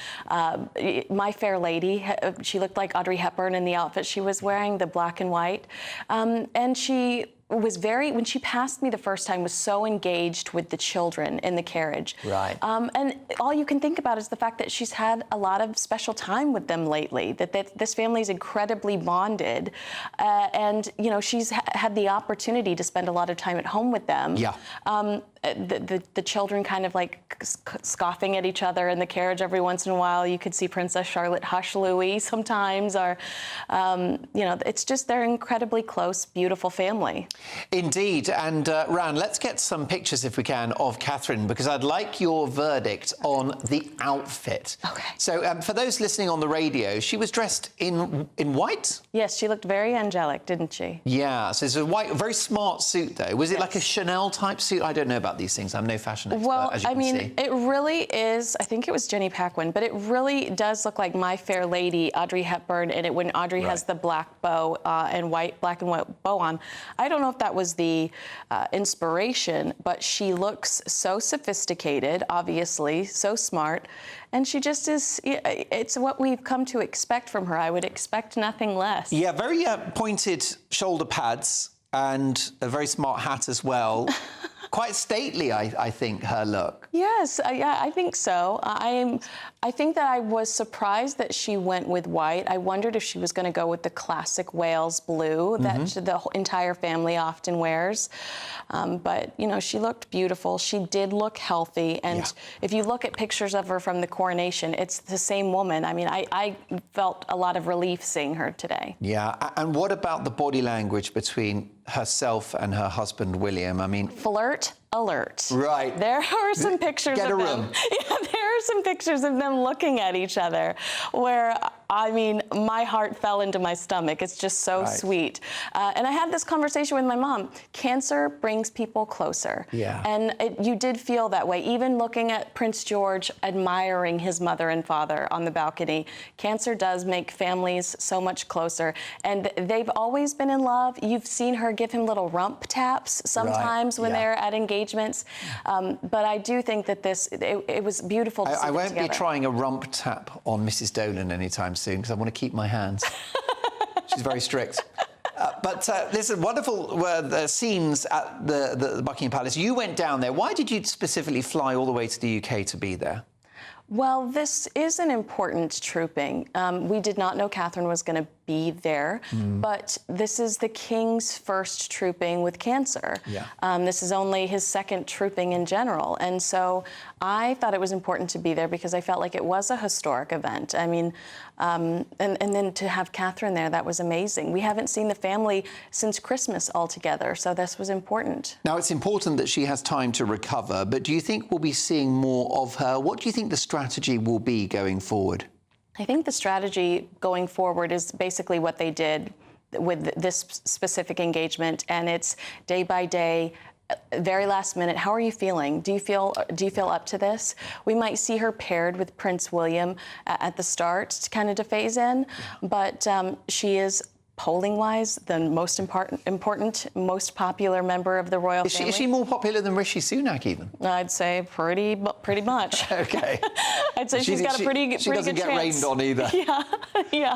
My Fair Lady, she looked like Audrey Hepburn in the outfit she was wearing, the black and white. And she was when she passed me the first time, was so engaged with the children in the carriage. Right. And all you can think about is the fact that she's had a lot of special time with them lately, that this family is incredibly bonded. And, she's had the opportunity to spend a lot of time at home with them. Yeah. The children kind of like scoffing at each other in the carriage every once in a while. You could see Princess Charlotte hush Louis sometimes, or, it's just they're incredibly close, beautiful family. Indeed. And Ran, let's get some pictures, if we can, of Catherine, because I'd like your verdict on the outfit. Okay. So for those listening on the radio, she was dressed in white? Yes, she looked very angelic, didn't she? Yeah. So it's a white, very smart suit, though. Was it like a Chanel-type suit? I don't know about these things. I'm no fashion expert, as you can see. It really is. I think it was Jenny Paquin, but it really does look like My Fair Lady, Audrey Hepburn, and when Audrey has the black bow and black and white bow on. I don't know if that was the inspiration, but she looks so sophisticated, obviously, so smart, and she just is. It's what we've come to expect from her. I would expect nothing less. Yeah, very pointed shoulder pads and a very smart hat as well. Quite stately, I think, her look. Yes, yeah, I think so. I think that I was surprised that she went with white. I wondered if she was going to go with the classic Wales blue that the entire family often wears. But, she looked beautiful. She did look healthy. And if you look at pictures of her from the coronation, it's the same woman. I mean, I felt a lot of relief seeing her today. Yeah. And what about the body language between herself and her husband, William? I mean... Flirt alert. Right. There are some pictures of them. Get a room. Yeah, there are some pictures of them looking at each other where, I mean, my heart fell into my stomach. It's just so sweet. And I had this conversation with my mom. Cancer brings people closer. Yeah. And you did feel that way. Even looking at Prince George admiring his mother and father on the balcony, cancer does make families so much closer. And they've always been in love. You've seen her give him little rump taps sometimes when they're at engagements. But I do think that it was beautiful to see I won't together. be trying a rump tap on Mrs. Dolan anytime soon because I want to keep my hands. She's very strict. But there's wonderful scenes at the Buckingham Palace. You went down there. Why did you specifically fly all the way to the UK to be there? Well, this is an important trooping. We did not know Catherine was going to be there, but this is the King's first trooping with cancer. Yeah. This is only his second trooping in general. And so I thought it was important to be there because I felt like it was a historic event. I mean, and then to have Catherine there, that was amazing. We haven't seen the family since Christmas all together, so this was important. Now, it's important that she has time to recover, but do you think we'll be seeing more of her? What do you think the strategy will be going forward? I think the strategy going forward is basically what they did with this specific engagement, and it's day by day, very last minute. How are you feeling? Do you feel up to this? We might see her paired with Prince William at the start, kind of to phase in, but she is polling-wise, the most important, most popular member of the royal family. Is she more popular than Rishi Sunak, even? I'd say pretty much. OK. I'd say she's got a pretty good chance. She doesn't get rained on either. Yeah.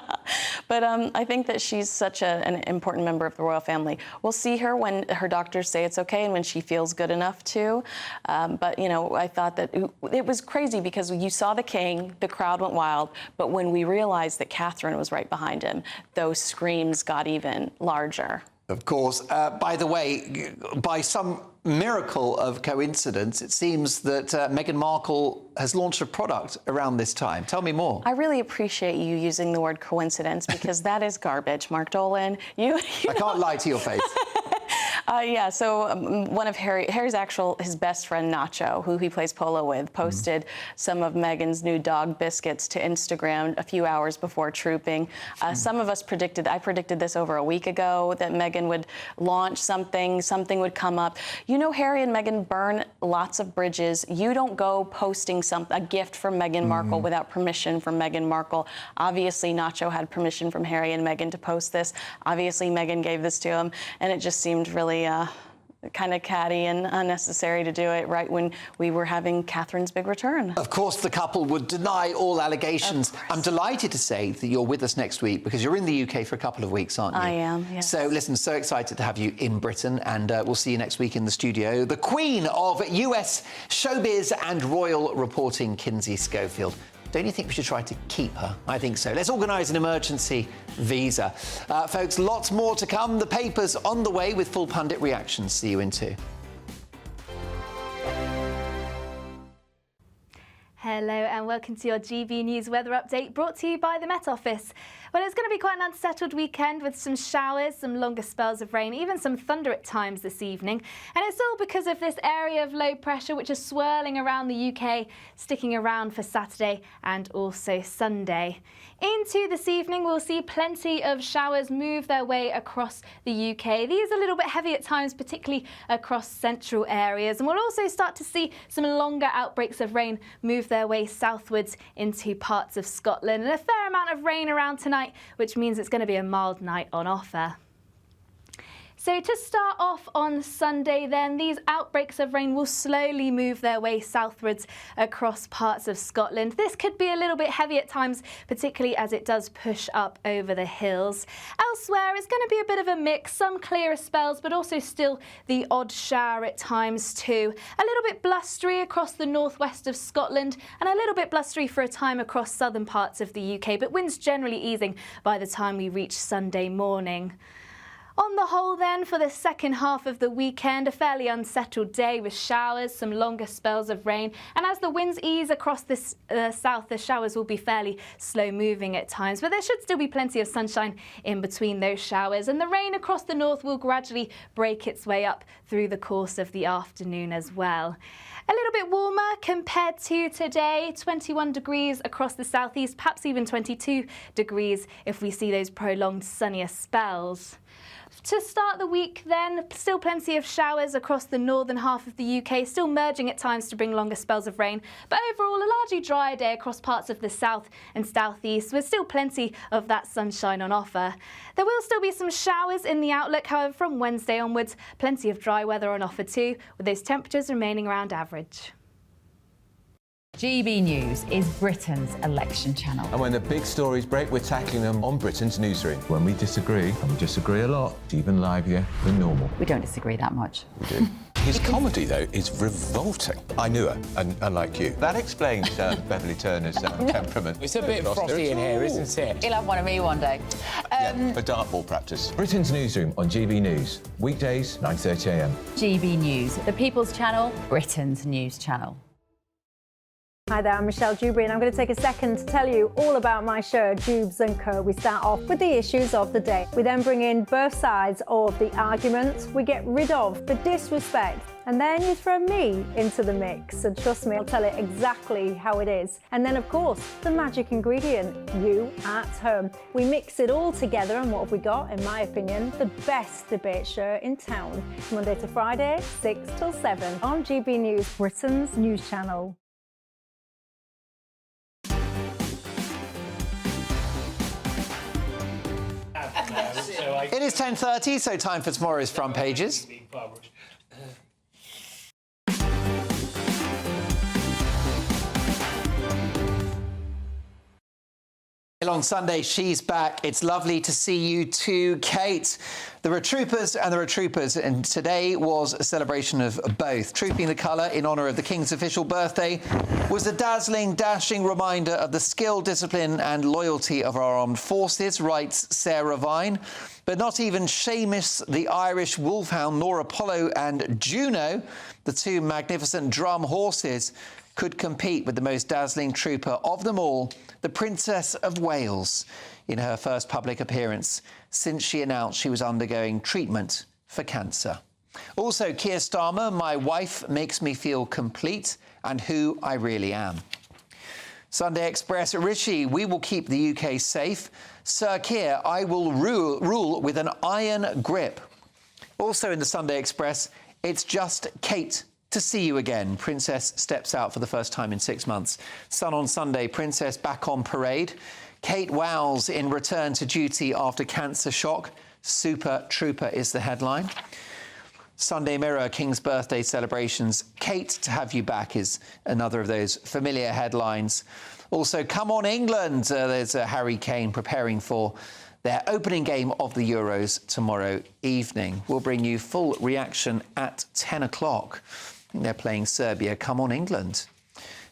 But I think that she's such an important member of the royal family. We'll see her when her doctors say it's OK and when she feels good enough to. But, you know, I thought that it was crazy because you saw the king, the crowd went wild. But when we realized that Catherine was right behind him, those screams got even larger. Of course. By the way, by some miracle of coincidence, it seems that Meghan Markle has launched a product around this time. Tell me more. I really appreciate you using the word coincidence because that is garbage, Mark Dolan. I can't lie to your face. So one of his best friend, Nacho, who he plays polo with, posted some of Meghan's new dog biscuits to Instagram a few hours before trooping. Some of us I predicted this over a week ago, that Meghan would launch something would come up. You know, Harry and Meghan burn lots of bridges. You don't go posting a gift from Meghan Markle without permission from Meghan Markle. Obviously, Nacho had permission from Harry and Meghan to post this. Obviously, Meghan gave this to him, and it just seemed really kind of catty and unnecessary to do it right when we were having Catherine's big return. Of course, the couple would deny all allegations. I'm delighted to say that you're with us next week because you're in the UK for a couple of weeks, aren't you? I am, yes. So, listen, so excited to have you in Britain, and we'll see you next week in the studio. The Queen of US showbiz and royal reporting, Kinsey Schofield. Don't you think we should try to keep her? I think so. Let's organise an emergency visa. Folks, lots more to come. The paper's on the way with full Pundit reactions. See you in 2. Hello and welcome to your GB News weather update brought to you by the Met Office. Well, it's going to be quite an unsettled weekend with some showers, some longer spells of rain, even some thunder at times this evening. And it's all because of this area of low pressure which is swirling around the UK, sticking around for Saturday and also Sunday. Into this evening, we'll see plenty of showers move their way across the UK. These are a little bit heavy at times, particularly across central areas. And we'll also start to see some longer outbreaks of rain move their way southwards into parts of Scotland. And a fair amount of rain around tonight, which means it's going to be a mild night on offer. So to start off on Sunday then, these outbreaks of rain will slowly move their way southwards across parts of Scotland. This could be a little bit heavy at times, particularly as it does push up over the hills. Elsewhere, it's going to be a bit of a mix, some clearer spells, but also still the odd shower at times too. A little bit blustery across the northwest of Scotland and a little bit blustery for a time across southern parts of the UK, but winds generally easing by the time we reach Sunday morning. On the whole then, for the second half of the weekend, a fairly unsettled day with showers, some longer spells of rain, and as the winds ease across the south, the showers will be fairly slow moving at times, but there should still be plenty of sunshine in between those showers, and the rain across the north will gradually break its way up through the course of the afternoon as well. A little bit warmer compared to today, 21 degrees across the southeast, perhaps even 22 degrees if we see those prolonged sunnier spells. To start the week then, still plenty of showers across the northern half of the UK, still merging at times to bring longer spells of rain, but overall a largely dry day across parts of the south and southeast with still plenty of that sunshine on offer. There will still be some showers in the outlook, however, from Wednesday onwards, plenty of dry weather on offer too, with those temperatures remaining around average. GB News is Britain's election channel. And when the big stories break, we're tackling them on Britain's newsroom. When we disagree, and we disagree a lot, it's even livelier than normal. We don't disagree that much. We do. His comedy, though, is revolting. I knew her, and unlike you. That explains Beverly Turner's temperament. It's a bit frosty in here, isn't it? He'll have one of me one day. For dartball practice. Britain's newsroom on GB News. Weekdays, 9:30 a.m. GB News, the People's Channel, Britain's news channel. Hi there, I'm Michelle Dewberry and I'm going to take a second to tell you all about my show, Jubes & Co. We start off with the issues of the day. We then bring in both sides of the argument. We get rid of the disrespect. And then you throw me into the mix. And trust me, I'll tell it exactly how it is. And then, of course, the magic ingredient, you at home. We mix it all together and what have we got, in my opinion, the best debate show in town. Monday to Friday, 6 till 7 on GB News, Britain's news channel. It is 10:30, so time for tomorrow's front pages. On Sunday, she's back. It's lovely to see you too, Kate. There are troopers and there are troopers, and today was a celebration of both. Trooping the colour in honour of the King's official birthday was a dazzling, dashing reminder of the skill, discipline and loyalty of our armed forces, writes Sarah Vine. But not even Seamus, the Irish wolfhound, nor Apollo and Juno, the two magnificent drum horses, could compete with the most dazzling trooper of them all, the Princess of Wales, in her first public appearance since she announced she was undergoing treatment for cancer. Also, Keir Starmer, my wife makes me feel complete and who I really am. Sunday Express, Rishi, we will keep the UK safe. Sir Keir, I will rule with an iron grip. Also in the Sunday Express, it's just Kate to see you again. Princess steps out for the first time in 6 months. Sun on Sunday, Princess back on parade. Kate wows in return to duty after cancer shock. Super Trooper is the headline. Sunday Mirror, King's birthday celebrations. Kate, to have you back is another of those familiar headlines. Also, come on England. There's Harry Kane preparing for their opening game of the Euros tomorrow evening. We'll bring you full reaction at 10 o'clock. I think they're playing Serbia. Come on, England.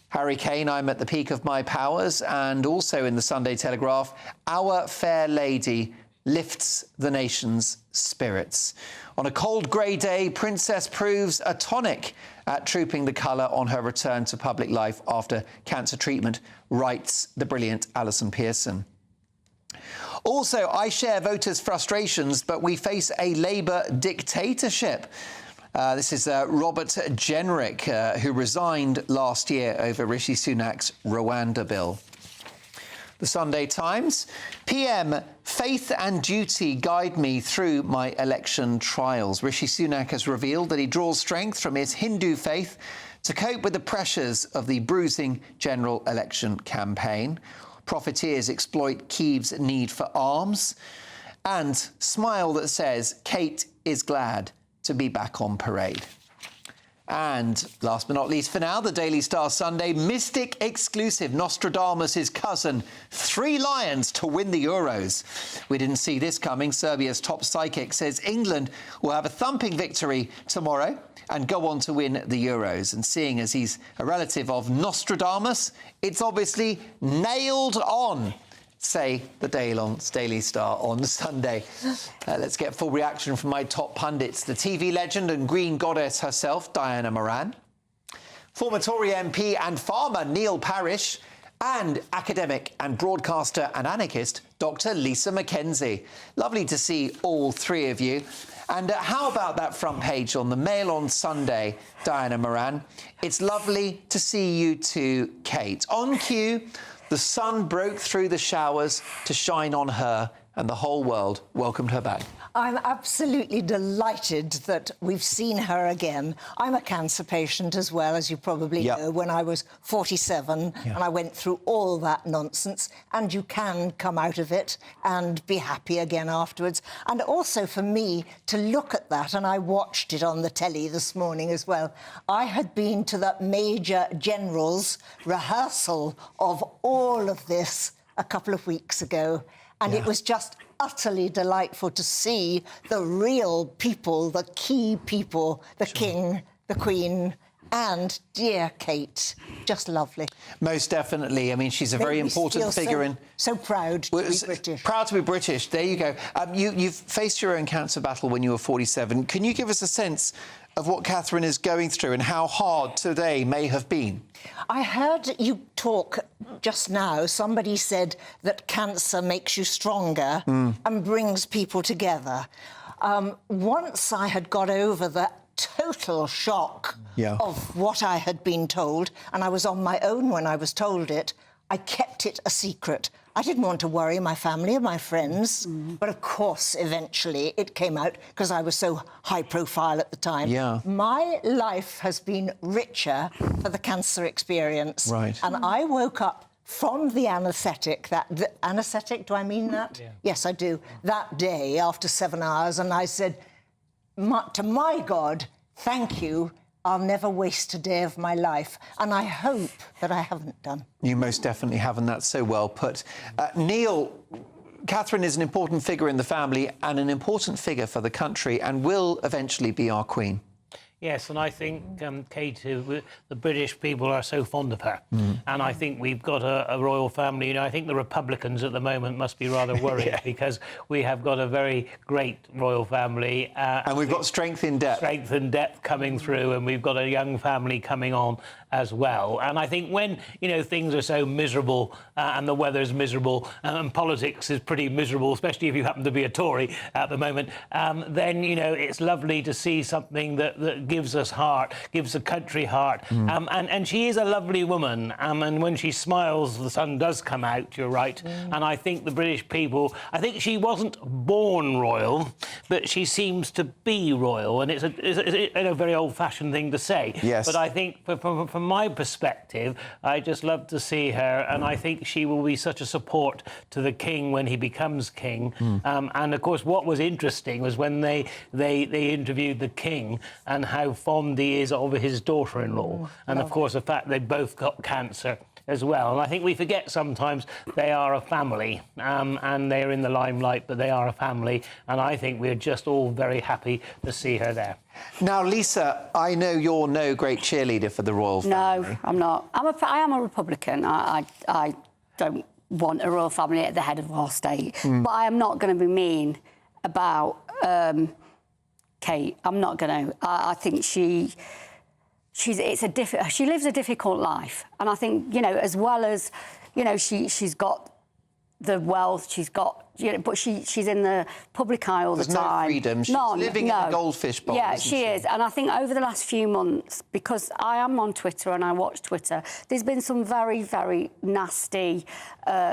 Harry Kane, I'm at the peak of my powers. And also in the Sunday Telegraph, Our Fair Lady lifts the nation's spirits. On a cold grey day, Princess proves a tonic at trooping the colour on her return to public life after cancer treatment, writes the brilliant Alison Pearson. Also, I share voters' frustrations, but we face a Labour dictatorship. This is Robert Jenrick, who resigned last year over Rishi Sunak's Rwanda bill. The Sunday Times, PM, faith and duty guide me through my election trials. Rishi Sunak has revealed that he draws strength from his Hindu faith to cope with the pressures of the bruising general election campaign. Profiteers exploit Kyiv's need for arms. And smile that says, Kate is glad to be back on parade. And last but not least for now, the Daily Star Sunday, Mystic exclusive, Nostradamus' cousin, 3 lions to win the Euros. We didn't see this coming. Serbia's top psychic says England will have a thumping victory tomorrow and go on to win the Euros. And seeing as he's a relative of Nostradamus, it's obviously nailed on, say the Daily Star on Sunday. Let's get full reaction from my top pundits. The TV legend and green goddess herself, Diana Moran. Former Tory MP and farmer Neil Parish. And academic and broadcaster and anarchist, Dr. Lisa Mackenzie. Lovely to see all 3 of you. And how about that front page on the Mail on Sunday, Diana Moran? It's lovely to see you too, Kate. On cue, the sun broke through the showers to shine on her, and the whole world welcomed her back. I'm absolutely delighted that we've seen her again. I'm a cancer patient as well, as you probably know, when I was 47, and I went through all that nonsense, and you can come out of it and be happy again afterwards. And also for me to look at that, and I watched it on the telly this morning as well, I had been to the Major General's rehearsal of all of this a couple of weeks ago, and it was just utterly delightful to see the real people, the key people, the King, the Queen, and dear Kate. Just lovely. Most definitely. I mean, she's a very important figure in... So proud to be British. Proud to be British. There you go. You've faced your own cancer battle when you were 47. Can you give us a sense of what Catherine is going through and how hard today may have been? I heard you talk just now. Somebody said that cancer makes you stronger and brings people together. Once I had got over the total shock of what I had been told, and I was on my own when I was told it, I kept it a secret. I didn't want to worry my family and my friends, but of course, eventually, it came out because I was so high profile at the time. My life has been richer for the cancer experience. And I woke up from the anaesthetic, anaesthetic, do I mean that? Yeah. Yes, I do. That day, after 7 hours, and I said, to my God, thank you. I'll never waste a day of my life. And I hope that I haven't done. You most definitely haven't. That's so well put. Neil, Catherine is an important figure in the family and an important figure for the country and will eventually be our Queen. Yes, and I think, Kate, the British people are so fond of her. And I think we've got a royal family. You know, I think the Republicans at the moment must be rather worried because we have got a very great royal family. And we've got strength in depth. Strength and depth coming through, and we've got a young family coming on as well. And I think when, you know, things are so miserable and the weather's miserable and politics is pretty miserable, especially if you happen to be a Tory at the moment, then, you know, it's lovely to see something that gives us heart, gives the country heart. And she is a lovely woman. And when she smiles, the sun does come out, you're right. And I think the British people, I think she wasn't born royal, but she seems to be royal. And it's a very old-fashioned thing to say. Yes. But I think from my perspective, I just love to see her. And I think she will be such a support to the king when he becomes king. And, of course, what was interesting was when they interviewed the king and how fond he is of his daughter-in-law. And, of course, the fact they both got cancer as well. And I think we forget sometimes they are a family and they're in the limelight, but they are a family. And I think we're just all very happy to see her there. Now, Lisa, I know you're no great cheerleader for the royal family. No, I'm not. I am a Republican. I don't want a royal family at the head of our state. But I am not going to be mean about Kate. I'm not going to. I think she lives a difficult life, and I think, you know, as well as, you know, she's got the wealth, she's got, you know, but she's in the public eye all the time. There's no freedom. She's living in a goldfish bowl. Yeah, she is. And I think over the last few months, because I am on Twitter and I watch Twitter, there's been some very, very nasty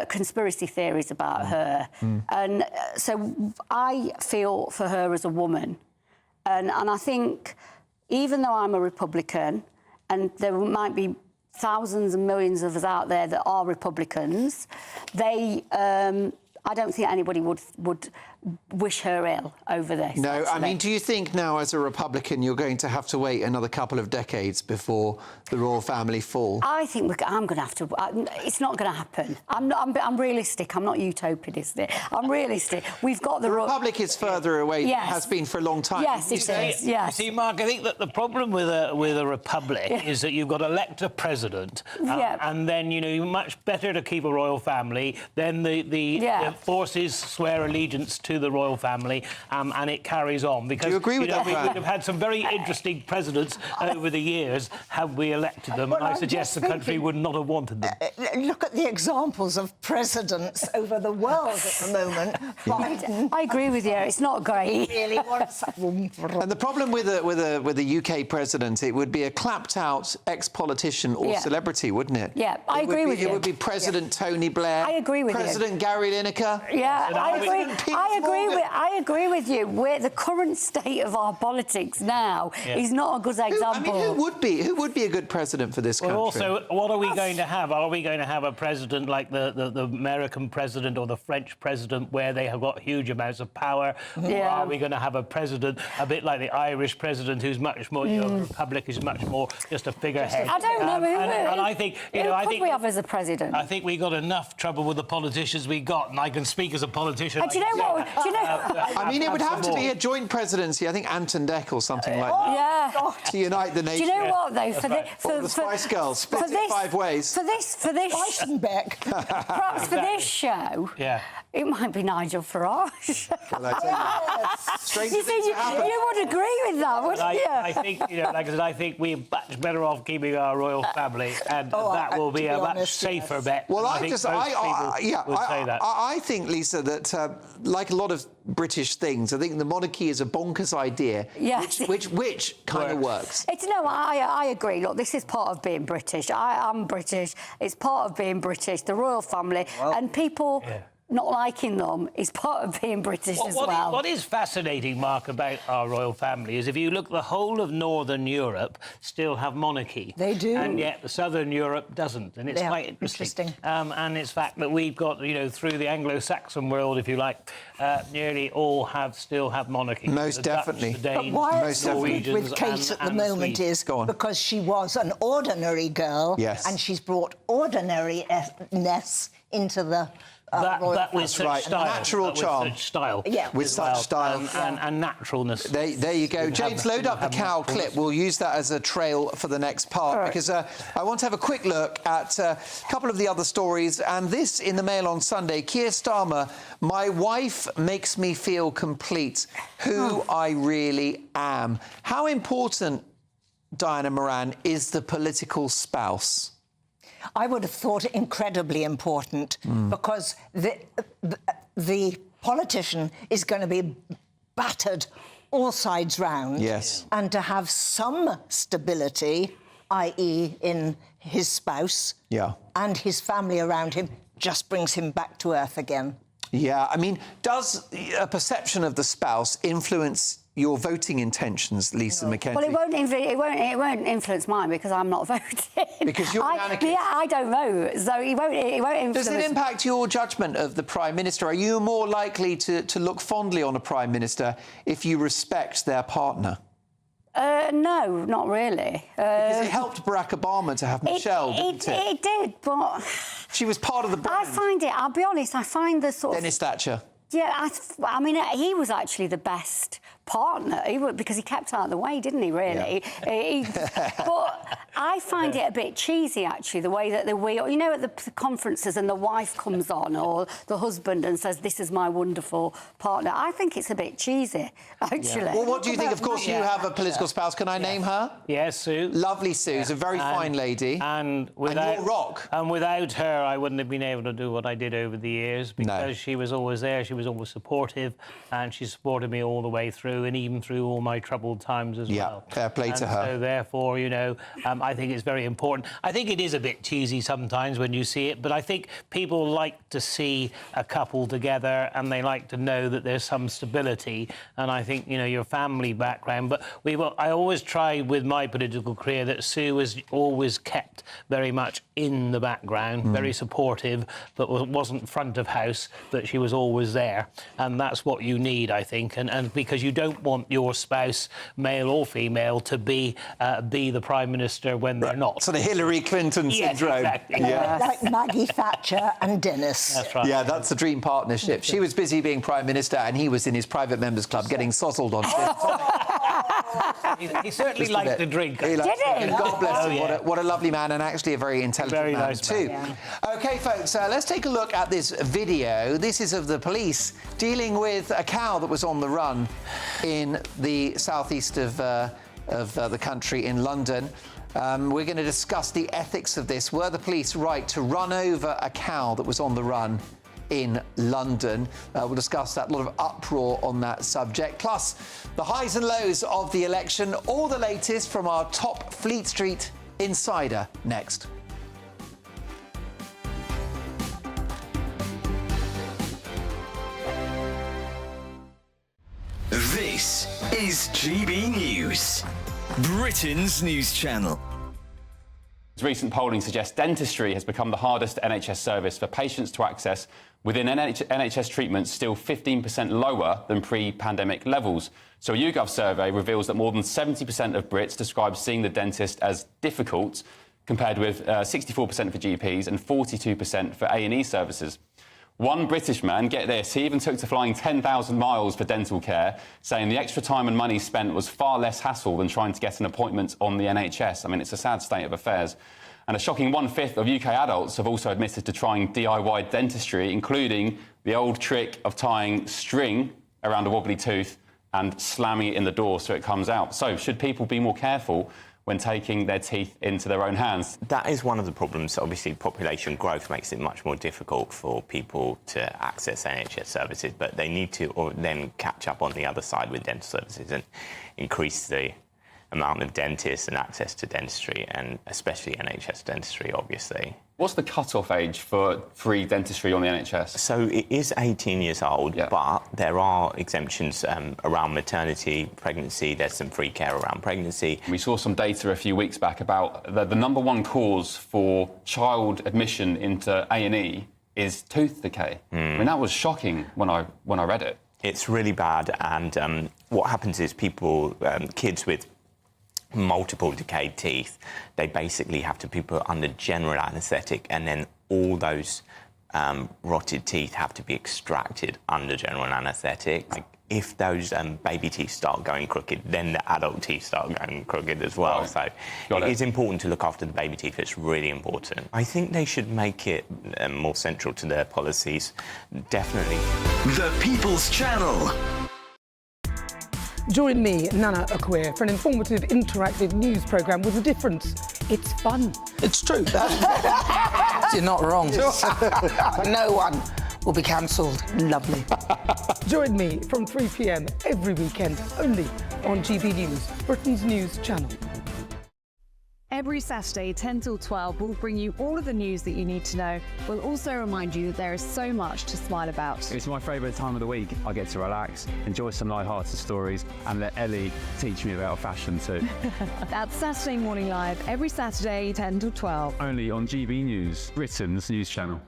conspiracy theories about her. And so I feel for her as a woman. And I think, even though I'm a Republican, and there might be thousands and millions of us out there that are Republicans, I don't think anybody would wish her ill over this. No, actually. I mean, do you think now, as a Republican, you're going to have to wait another couple of decades before the royal family fall? I think I'm going to have to. It's not going to happen. I'm realistic. I'm not utopianistic. I'm realistic. We've got the Republic is further away. Yes. Has been for a long time. Yes, it is. Yes. See, Mark, I think that the problem with a republic is that you've got to elect a president, and then, you know, you're much better to keep a royal family. Then the forces swear allegiance to the royal family, and it carries on. Because, do you agree with that? We would have had some very interesting presidents over the years had we elected them, and I suggest the country would not have wanted them. Look at the examples of presidents over the world at the moment. Biden. I agree with you. It's not great. Really, and the problem with a UK president, it would be a clapped-out ex-politician or celebrity, wouldn't it? Yeah, I agree with you. It would be President Tony Blair. I agree with you. President Gary Lineker. Yeah, I agree with you. The current state of our politics now is not a good example. Who would be a good president for this country? Well, also, what are we going to have? Are we going to have a president like the American president or the French president, where they have got huge amounts of power? Or are we going to have a president a bit like the Irish president, who's much more, you know, the Republic is much more just a figurehead? I don't know who. And I think, you know, who could we have as a president? I think we got enough trouble with the politicians we got, and I can speak as a politician. Do you know what? I mean, it would have to be a joint presidency. I think Anton Deck or something like that. Yeah. To unite the nation. Do you know what though? For the Spice Girls, split it 5 ways. For this, perhaps for this show. Yeah. It might be Nigel Farage. Strange things happen. You would agree with that, wouldn't you? I think, you know, like I said, I think we're much better off keeping our royal family, and that will be a much safer bet. Well, I think most people would say that. I think, Lisa, that like a lot of British things, I think the monarchy is a bonkers idea, which kind of works. I agree. Look, this is part of being British. I am British. It's part of being British, the royal family, and people not liking them is part of being British as well. What is fascinating, Mark, about our royal family is if you look, the whole of Northern Europe still have monarchy. They do. And yet Southern Europe doesn't, and it's quite interesting. And it's fact that we've got, you know, through the Anglo-Saxon world, if you like, nearly all still have monarchy. Most definitely. The Danes, But why it's the different Norwegians with Kate at the and moment Swedes. is because she was an ordinary girl, and she's brought ordinariness into the That with such style. Natural charm. With such style. Yeah. With such style. And naturalness. There you go. James, load up the cow clip. We'll use that as a trail for the next part, because I want to have a quick look at a couple of the other stories. And this in the Mail on Sunday. Keir Starmer, my wife makes me feel complete, who I really am. How important, Diana Moran, is the political spouse? I would have thought incredibly important, because the politician is going to be battered all sides round. Yes. And to have some stability, i.e. in his spouse and his family around him, just brings him back to earth again. Yeah, I mean, does a perception of the spouse influence your voting intentions, Lisa McKenzie? Well, it won't influence mine because I'm not voting. Because you're an anarchist. Yeah, I don't vote, so it won't influence. Does it impact your judgment of the Prime Minister? Are you more likely to look fondly on a Prime Minister if you respect their partner? No, not really. Because it helped Barack Obama to have Michelle, didn't it? It did, but... She was part of the brand. I'll be honest, I find the sort Dennis Thatcher. Yeah, I mean, he was actually the best partner, because he kept out of the way, didn't he, really? Yeah. But I find it a bit cheesy, actually, the way that you know, at the conferences and the wife comes on, or the husband, and says, this is my wonderful partner. I think it's a bit cheesy, actually. Yeah. Well, what do you think? Of course, you have a political spouse. Can I name her? Yes, Sue. Lovely Sue. She's a very fine lady. And without you're rock. And without her, I wouldn't have been able to do what I did over the years, because she was always there. She was always supportive, and she supported me all the way through, and even through all my troubled times as well. Fair play to her. So therefore, you know, I think it's very important. I think it is a bit cheesy sometimes when you see it, but I think people like to see a couple together, and they like to know that there's some stability. And I think, you know, your family background. But I always tried with my political career that Sue was always kept very much in the background, very supportive, but wasn't front of house, but she was always there. And that's what you need, I think. And because you don't want your spouse, male or female, to be the Prime Minister when they're not. Sort of Hillary Clinton syndrome. Exactly. Yeah. Like Maggie Thatcher and Dennis. That's right. Yeah, that's the dream partnership. She was busy being Prime Minister, and he was in his private members' club getting sozzled on. He certainly liked to drink. Did he? God bless him. Yeah. What a lovely man, and actually a very intelligent man nice too. Man. OK, folks, let's take a look at this video. This is of the police dealing with a cow that was on the run in the southeast of the country in London. We're going to discuss the ethics of this. Were the police right to run over a cow that was on the run in London? We'll discuss that. A lot of uproar on that subject. Plus, the highs and lows of the election. All the latest from our top Fleet Street insider next. This is GB News, Britain's news channel. Recent polling suggests dentistry has become the hardest NHS service for patients to access, within NHS treatments still 15% lower than pre-pandemic levels. So a YouGov survey reveals that more than 70% of Brits describe seeing the dentist as difficult, compared with 64% for GPs and 42% for A&E services. One British man, get this, he even took to flying 10,000 miles for dental care, saying the extra time and money spent was far less hassle than trying to get an appointment on the NHS. I mean, it's a sad state of affairs. And a shocking 1/5 of UK adults have also admitted to trying DIY dentistry, including the old trick of tying string around a wobbly tooth and slamming it in the door so it comes out. So, should people be more careful when taking their teeth into their own hands? That is one of the problems. Obviously, population growth makes it much more difficult for people to access NHS services, but they need to then catch up on the other side with dental services and increase the amount of dentists and access to dentistry, and especially NHS dentistry, obviously. What's the cut-off age for free dentistry on the NHS? So it is 18 years old, but there are exemptions around maternity, pregnancy. There's some free care around pregnancy. We saw some data a few weeks back about the number one cause for child admission into A&E is tooth decay. I mean, that was shocking when I read it. It's really bad, and what happens is kids with multiple decayed teeth, they basically have to be put under general anaesthetic, and then all those rotted teeth have to be extracted under general anaesthetic. Like, if those baby teeth start going crooked, then the adult teeth start going crooked as well. Right. So it is important to look after the baby teeth. It's really important. I think they should make it more central to their policies, definitely. The People's Channel. Join me, Nana Akwe, for an informative, interactive news programme with a difference. It's fun. It's true. You're not wrong. No one will be cancelled. Lovely. Join me from 3 p.m. every weekend, only on GB News, Britain's news channel. Every Saturday, 10 till 12, we'll bring you all of the news that you need to know. We'll also remind you that there is so much to smile about. It's my favourite time of the week. I get to relax, enjoy some light-hearted stories, and let Ellie teach me about fashion too. That's Saturday Morning Live, every Saturday, 10 till 12. Only on GB News, Britain's news channel.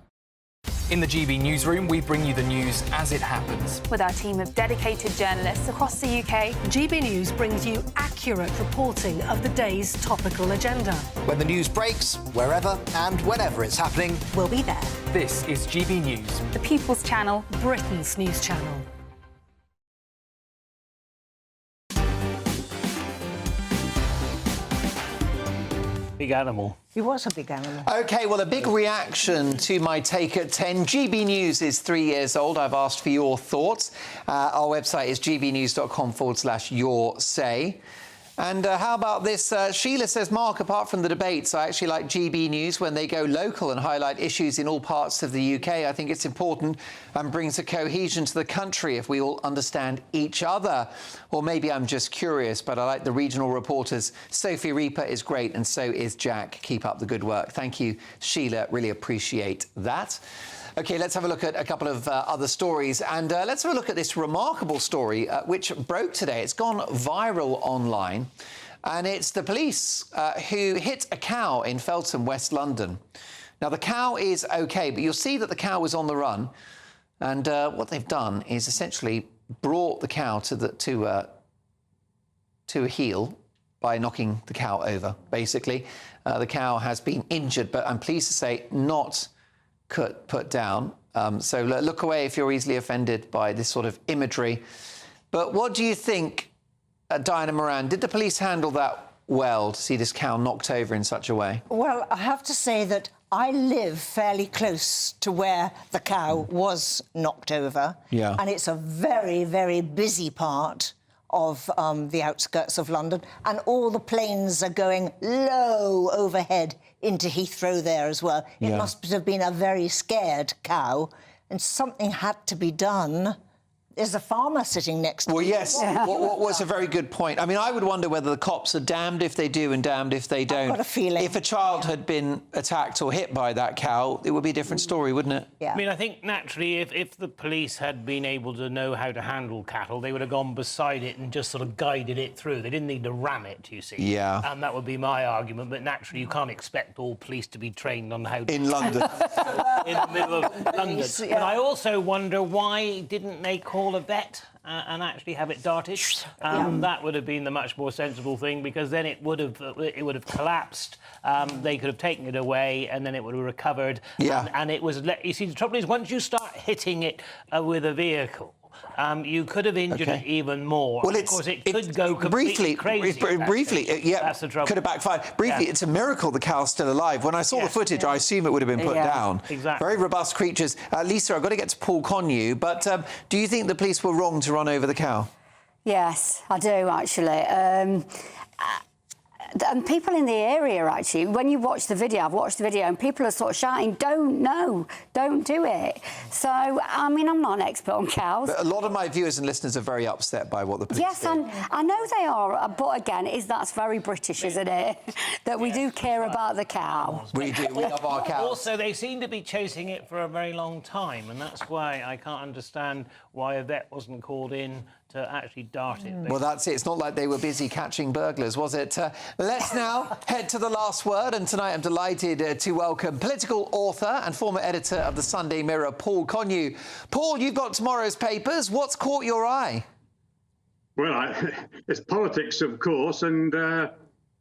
In the GB newsroom, we bring you the news as it happens. With our team of dedicated journalists across the UK, GB News brings you accurate reporting of the day's topical agenda. When the news breaks, wherever and whenever it's happening, we'll be there. This is GB News. The People's Channel, Britain's news channel. Big animal. He was a big animal. OK, well, a big reaction to my take at 10. GB News is 3 years old. I've asked for your thoughts. Our website is gbnews.com/your say. And how about this? Sheila says, Mark, apart from the debates, I actually like GB News when they go local and highlight issues in all parts of the UK. I think it's important and brings a cohesion to the country if we all understand each other. Or maybe I'm just curious, but I like the regional reporters. Sophie Reaper is great, and so is Jack. Keep up the good work. Thank you, Sheila. Really appreciate that. OK, let's have a look at a couple of other stories. And let's have a look at this remarkable story which broke today. It's gone viral online. And it's the police who hit a cow in Feltham, West London. Now, the cow is OK, but you'll see that the cow was on the run. And what they've done is essentially brought the cow to a heel by knocking the cow over, basically. The cow has been injured, but I'm pleased to say not put down. So look away if you're easily offended by this sort of imagery. But what do you think, Diana Moran? Did the police handle that well to see this cow knocked over in such a way? Well, I have to say that I live fairly close to where the cow was knocked over. Yeah. And it's a very, very busy part of the outskirts of London, and all the planes are going low overhead into Heathrow there as well. It must have been a very scared cow, and something had to be done. There's a farmer sitting next to Well, me. yes, what's a very good point. I mean, I would wonder whether the cops are damned if they do and damned if they don't. I've got a feeling. If a child had been attacked or hit by that cow, it would be a different story, wouldn't it? Yeah. I mean, I think, naturally, if the police had been able to know how to handle cattle, they would have gone beside it and just sort of guided it through. They didn't need to ram it, you see. Yeah. And that would be my argument. But, naturally, you can't expect all police to be trained on how to... In London. in the middle of London. Yeah. But I also wonder, why didn't they call a vet and actually have it darted? That would have been the much more sensible thing, because then it would have collapsed. They could have taken it away, and then it would have recovered. Yeah. And it was. You see, the trouble is, once you start hitting it with a vehicle, you could have injured it even more. Well, of course, it could go completely crazy. Briefly, yeah, that's the trouble. could have backfired. Briefly, it's a miracle the cow's still alive. When I saw the footage, I assume it would have been put down. Exactly. Very robust creatures. Lisa, I've got to get to Paul Connew, but do you think the police were wrong to run over the cow? Yes, I do, actually. and people in the area, actually, when you watch the video, I've watched the video, and people are sort of shouting, don't do it. So, I mean, I'm not an expert on cows. But a lot of my viewers and listeners are very upset by what the police Yes, did. I know they are, but again, that's very British, isn't it? That we do care about the cow. We do, we love our cows. Also, they seem to be chasing it for a very long time, and that's why I can't understand why a vet wasn't called in to actually dart it. Well, that's it. It's not like they were busy catching burglars, was it? Let's now head to the last word. And tonight I'm delighted to welcome political author and former editor of the Sunday Mirror, Paul Connew. Paul, you've got tomorrow's papers. What's caught your eye? Well, it's politics, of course, and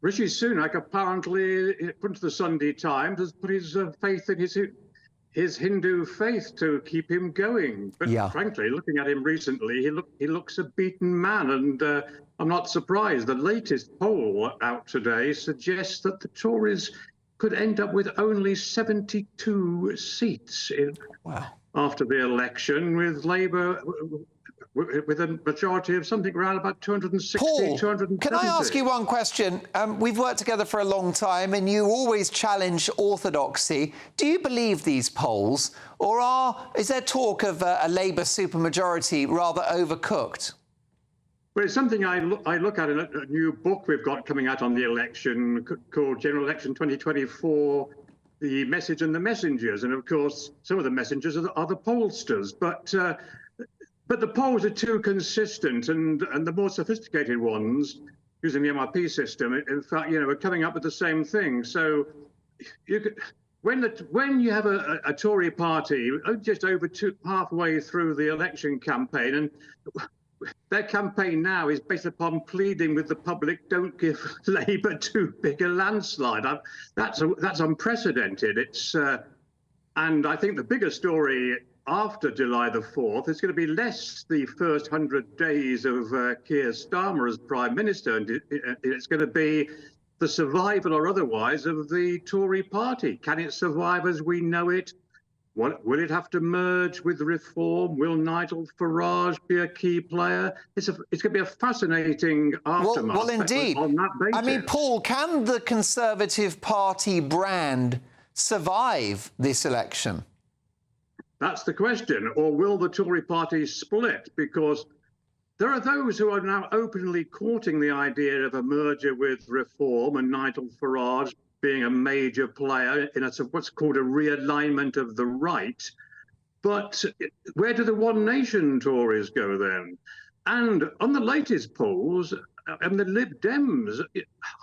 Rishi Sunak apparently, according to the Sunday Times, has put his faith in his Hindu faith to keep him going. But frankly, looking at him recently, he looks a beaten man, and I'm not surprised. The latest poll out today suggests that the Tories could end up with only 72 seats after the election, with Labour with a majority of something around about 260, Paul, 270. can I ask you one question? We've worked together for a long time, and you always challenge orthodoxy. Do you believe these polls, or is there talk of a Labour supermajority rather overcooked? Well, it's something I look at in a new book we've got coming out on the election called General Election 2024, The Message and the Messengers. And, of course, some of the messengers are the pollsters. But the polls are too consistent, and the more sophisticated ones, using the MRP system, in fact, are coming up with the same thing. So when you have a Tory party just over halfway through the election campaign, and their campaign now is based upon pleading with the public, don't give Labour too big a landslide. That's unprecedented. And I think the bigger story after July the 4th, it's going to be less the first 100 days of Keir Starmer as Prime Minister, and it's going to be the survival or otherwise of the Tory party. Can it survive as we know it? Will it have to merge with Reform? Will Nigel Farage be a key player? It's going to be a fascinating aftermath. Well, indeed. On that basis. I mean, Paul, can the Conservative Party brand survive this election? That's the question. Or will the Tory party split? Because there are those who are now openly courting the idea of a merger with Reform and Nigel Farage being a major player in what's called a realignment of the right. But where do the One Nation Tories go then? And on the latest polls, the Lib Dems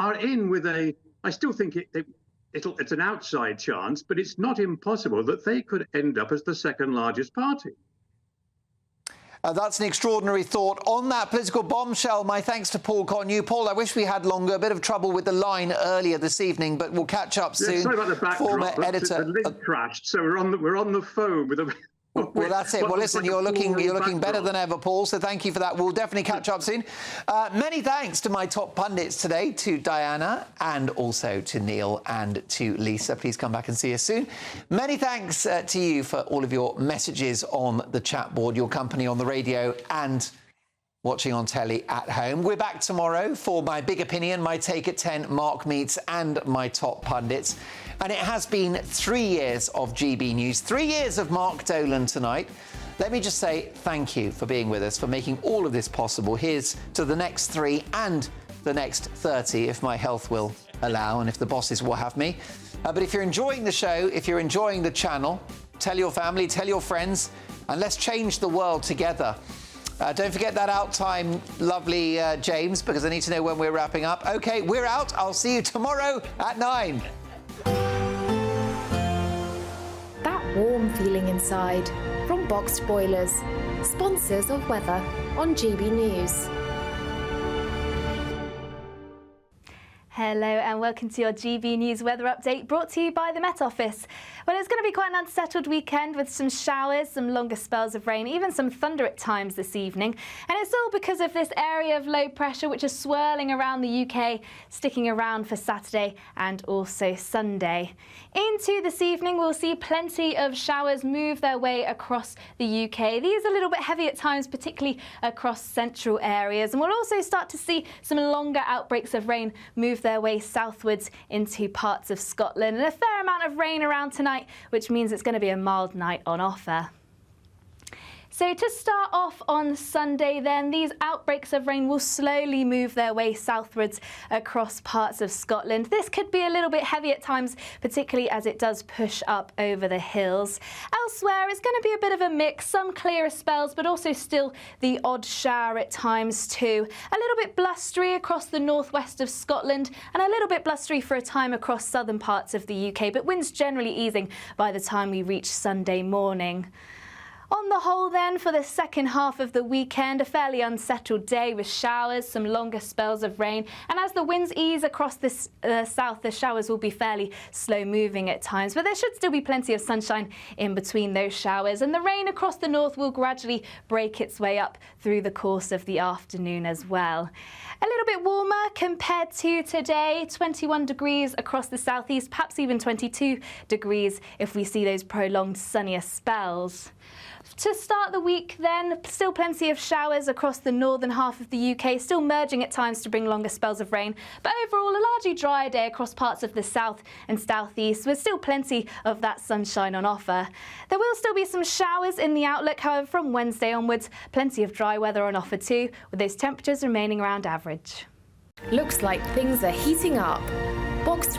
are in with I still think it's an outside chance, but it's not impossible that they could end up as the second largest party. That's an extraordinary thought. On that political bombshell, my thanks to Paul Connew. Paul, I wish we had longer. A bit of trouble with the line earlier this evening, but we'll catch up soon. Sorry about the backdrop. Former editor. The link crashed, so we're on the phone with a. Well, that's it. Well, listen, you're looking better than ever, Paul, so thank you for that. We'll definitely catch up soon. Many thanks to my top pundits today, to Diana and also to Neil and to Lisa. Please come back and see us soon. Many thanks to you for all of your messages on the chat board, your company on the radio and watching on telly at home. We're back tomorrow for my big opinion, my take at 10, Mark Meets and my top pundits. And it has been 3 years of GB News, 3 years of Mark Dolan tonight. Let me just say thank you for being with us, for making all of this possible. Here's to the next 3 and the next 30, if my health will allow and if the bosses will have me. But if you're enjoying the show, if you're enjoying the channel, tell your family, tell your friends, and let's change the world together. Don't forget that out time, lovely James, because I need to know when we're wrapping up. OK, we're out. I'll see you tomorrow at 9. That warm feeling inside from Boxed Boilers, sponsors of weather on GB News. Hello and welcome to your GB News weather update brought to you by the Met Office. Well, it's going to be quite an unsettled weekend with some showers, some longer spells of rain, even some thunder at times this evening. And it's all because of this area of low pressure which is swirling around the UK, sticking around for Saturday and also Sunday. Into this evening, we'll see plenty of showers move their way across the UK. These are a little bit heavy at times, particularly across central areas. And we'll also start to see some longer outbreaks of rain move their way southwards into parts of Scotland, and a fair amount of rain around tonight, which means it's going to be a mild night on offer. So to start off on Sunday then, these outbreaks of rain will slowly move their way southwards across parts of Scotland. This could be a little bit heavy at times, particularly as it does push up over the hills. Elsewhere, it's going to be a bit of a mix, some clearer spells, but also still the odd shower at times too. A little bit blustery across the northwest of Scotland and a little bit blustery for a time across southern parts of the UK, but winds generally easing by the time we reach Sunday morning. On the whole then, for the second half of the weekend, a fairly unsettled day with showers, some longer spells of rain, and as the winds ease across the south, the showers will be fairly slow moving at times, but there should still be plenty of sunshine in between those showers, and the rain across the north will gradually break its way up through the course of the afternoon as well. A little bit warmer compared to today, 21 degrees across the southeast, perhaps even 22 degrees if we see those prolonged sunnier spells. To start the week then, still plenty of showers across the northern half of the UK, still merging at times to bring longer spells of rain, but overall a largely dry day across parts of the south and southeast, with still plenty of that sunshine on offer. There will still be some showers in the outlook, however, from Wednesday onwards, plenty of dry weather on offer too, with those temperatures remaining around average. Looks like things are heating up. Boxed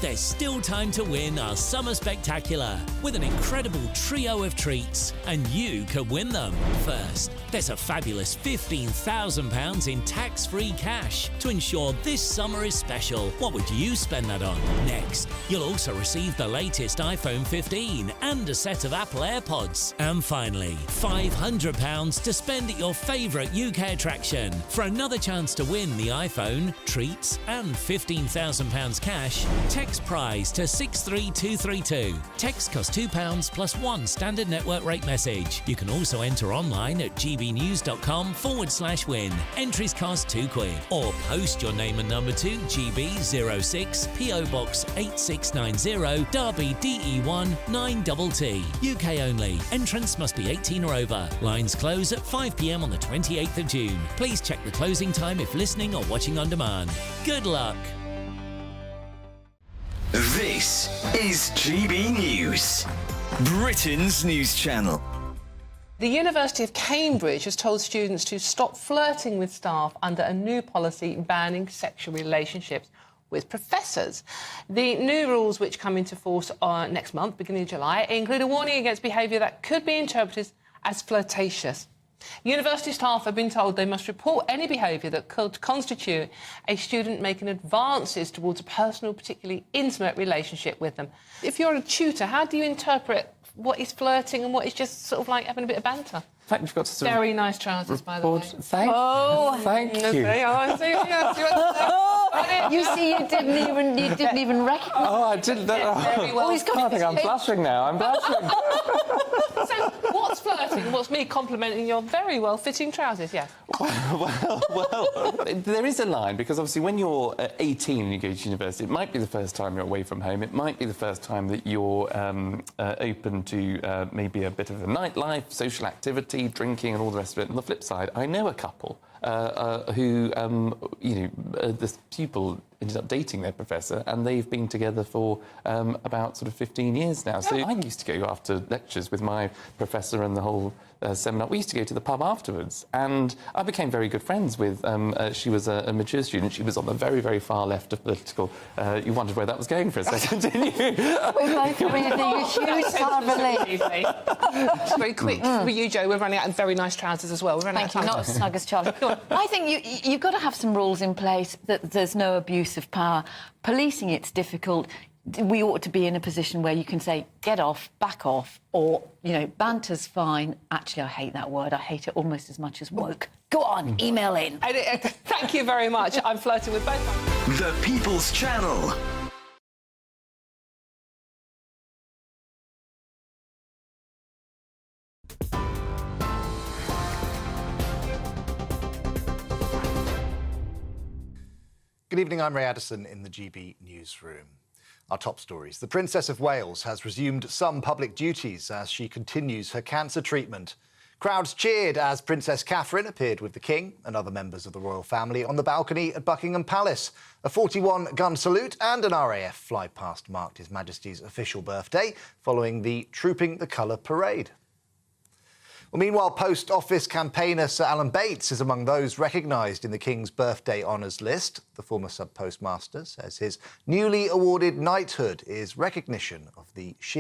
There's still time to win our Summer Spectacular with an incredible trio of treats, and you could win them. First, there's a fabulous £15,000 in tax-free cash to ensure this summer is special. What would you spend that on? Next, you'll also receive the latest iPhone 15 and a set of Apple AirPods. And finally, £500 to spend at your favourite UK attraction. For another chance to win the iPhone, treats and £15,000 cash, text prize to 63232. Text costs £2 plus one standard network rate message. You can also enter online at gbnews.com/win. Entries cost £2 or post your name and number to GB06 PO Box 8690 Derby DE1 9TT. UK only. Entrance must be 18 or over. Lines close at 5 p.m. on the 28th of June. Please check the closing time if listening or watching on demand. Good luck. This is GB News, Britain's news channel. The University of Cambridge has told students to stop flirting with staff under a new policy banning sexual relationships with professors. The new rules, which come into force next month, beginning of July, include a warning against behaviour that could be interpreted as flirtatious. University staff have been told they must report any behaviour that could constitute a student making advances towards a personal, particularly intimate relationship with them. If you're a tutor, how do you interpret what is flirting and what is just sort of like having a bit of banter? In fact, we've got to sort Very nice trousers, by the way. Thank you. You see, you didn't even recognise. Oh, I didn't. Very well. I think I'm blushing now. I'm blushing. So, what's flirting and what's me complimenting your very well-fitting trousers? Yeah. Well, there is a line, because obviously when you're 18 and you go to university, it might be the first time you're away from home. It might be the first time that you're open to maybe a bit of a nightlife, social activity, drinking and all the rest of it. On the flip side, I know a couple who, the pupil ended up dating their professor, and they've been together for about sort of 15 years now. So I used to go after lectures with my professor and the whole seminar. We used to go to the pub afterwards, and I became very good friends with, she was a mature student. She was on the very, very far left of political. You wondered where that was going for a second, didn't you? We're both reading a huge sigh of relief. Very quick for you, Joe. We're running out of very nice trousers as well. We're running Thank you, not as snug as Charlie. I think you've got to have some rules in place that there's no abuse of power. Policing it's difficult. We ought to be in a position where you can say, get off, back off, or, banter's fine. Actually, I hate that word. I hate it almost as much as woke. Go on, email in. Thank you very much. I'm flirting with both. The People's Channel. Good evening, I'm Ray Addison in the GB Newsroom. Our top stories. The Princess of Wales has resumed some public duties as she continues her cancer treatment. Crowds cheered as Princess Catherine appeared with the King and other members of the royal family on the balcony at Buckingham Palace. A 41-gun salute and an RAF fly-past marked His Majesty's official birthday, following the Trooping the Colour parade. Well, meanwhile, Post Office campaigner Sir Alan Bates is among those recognised in the King's birthday honours list. The former sub-postmaster says his newly awarded knighthood is recognition of the sheer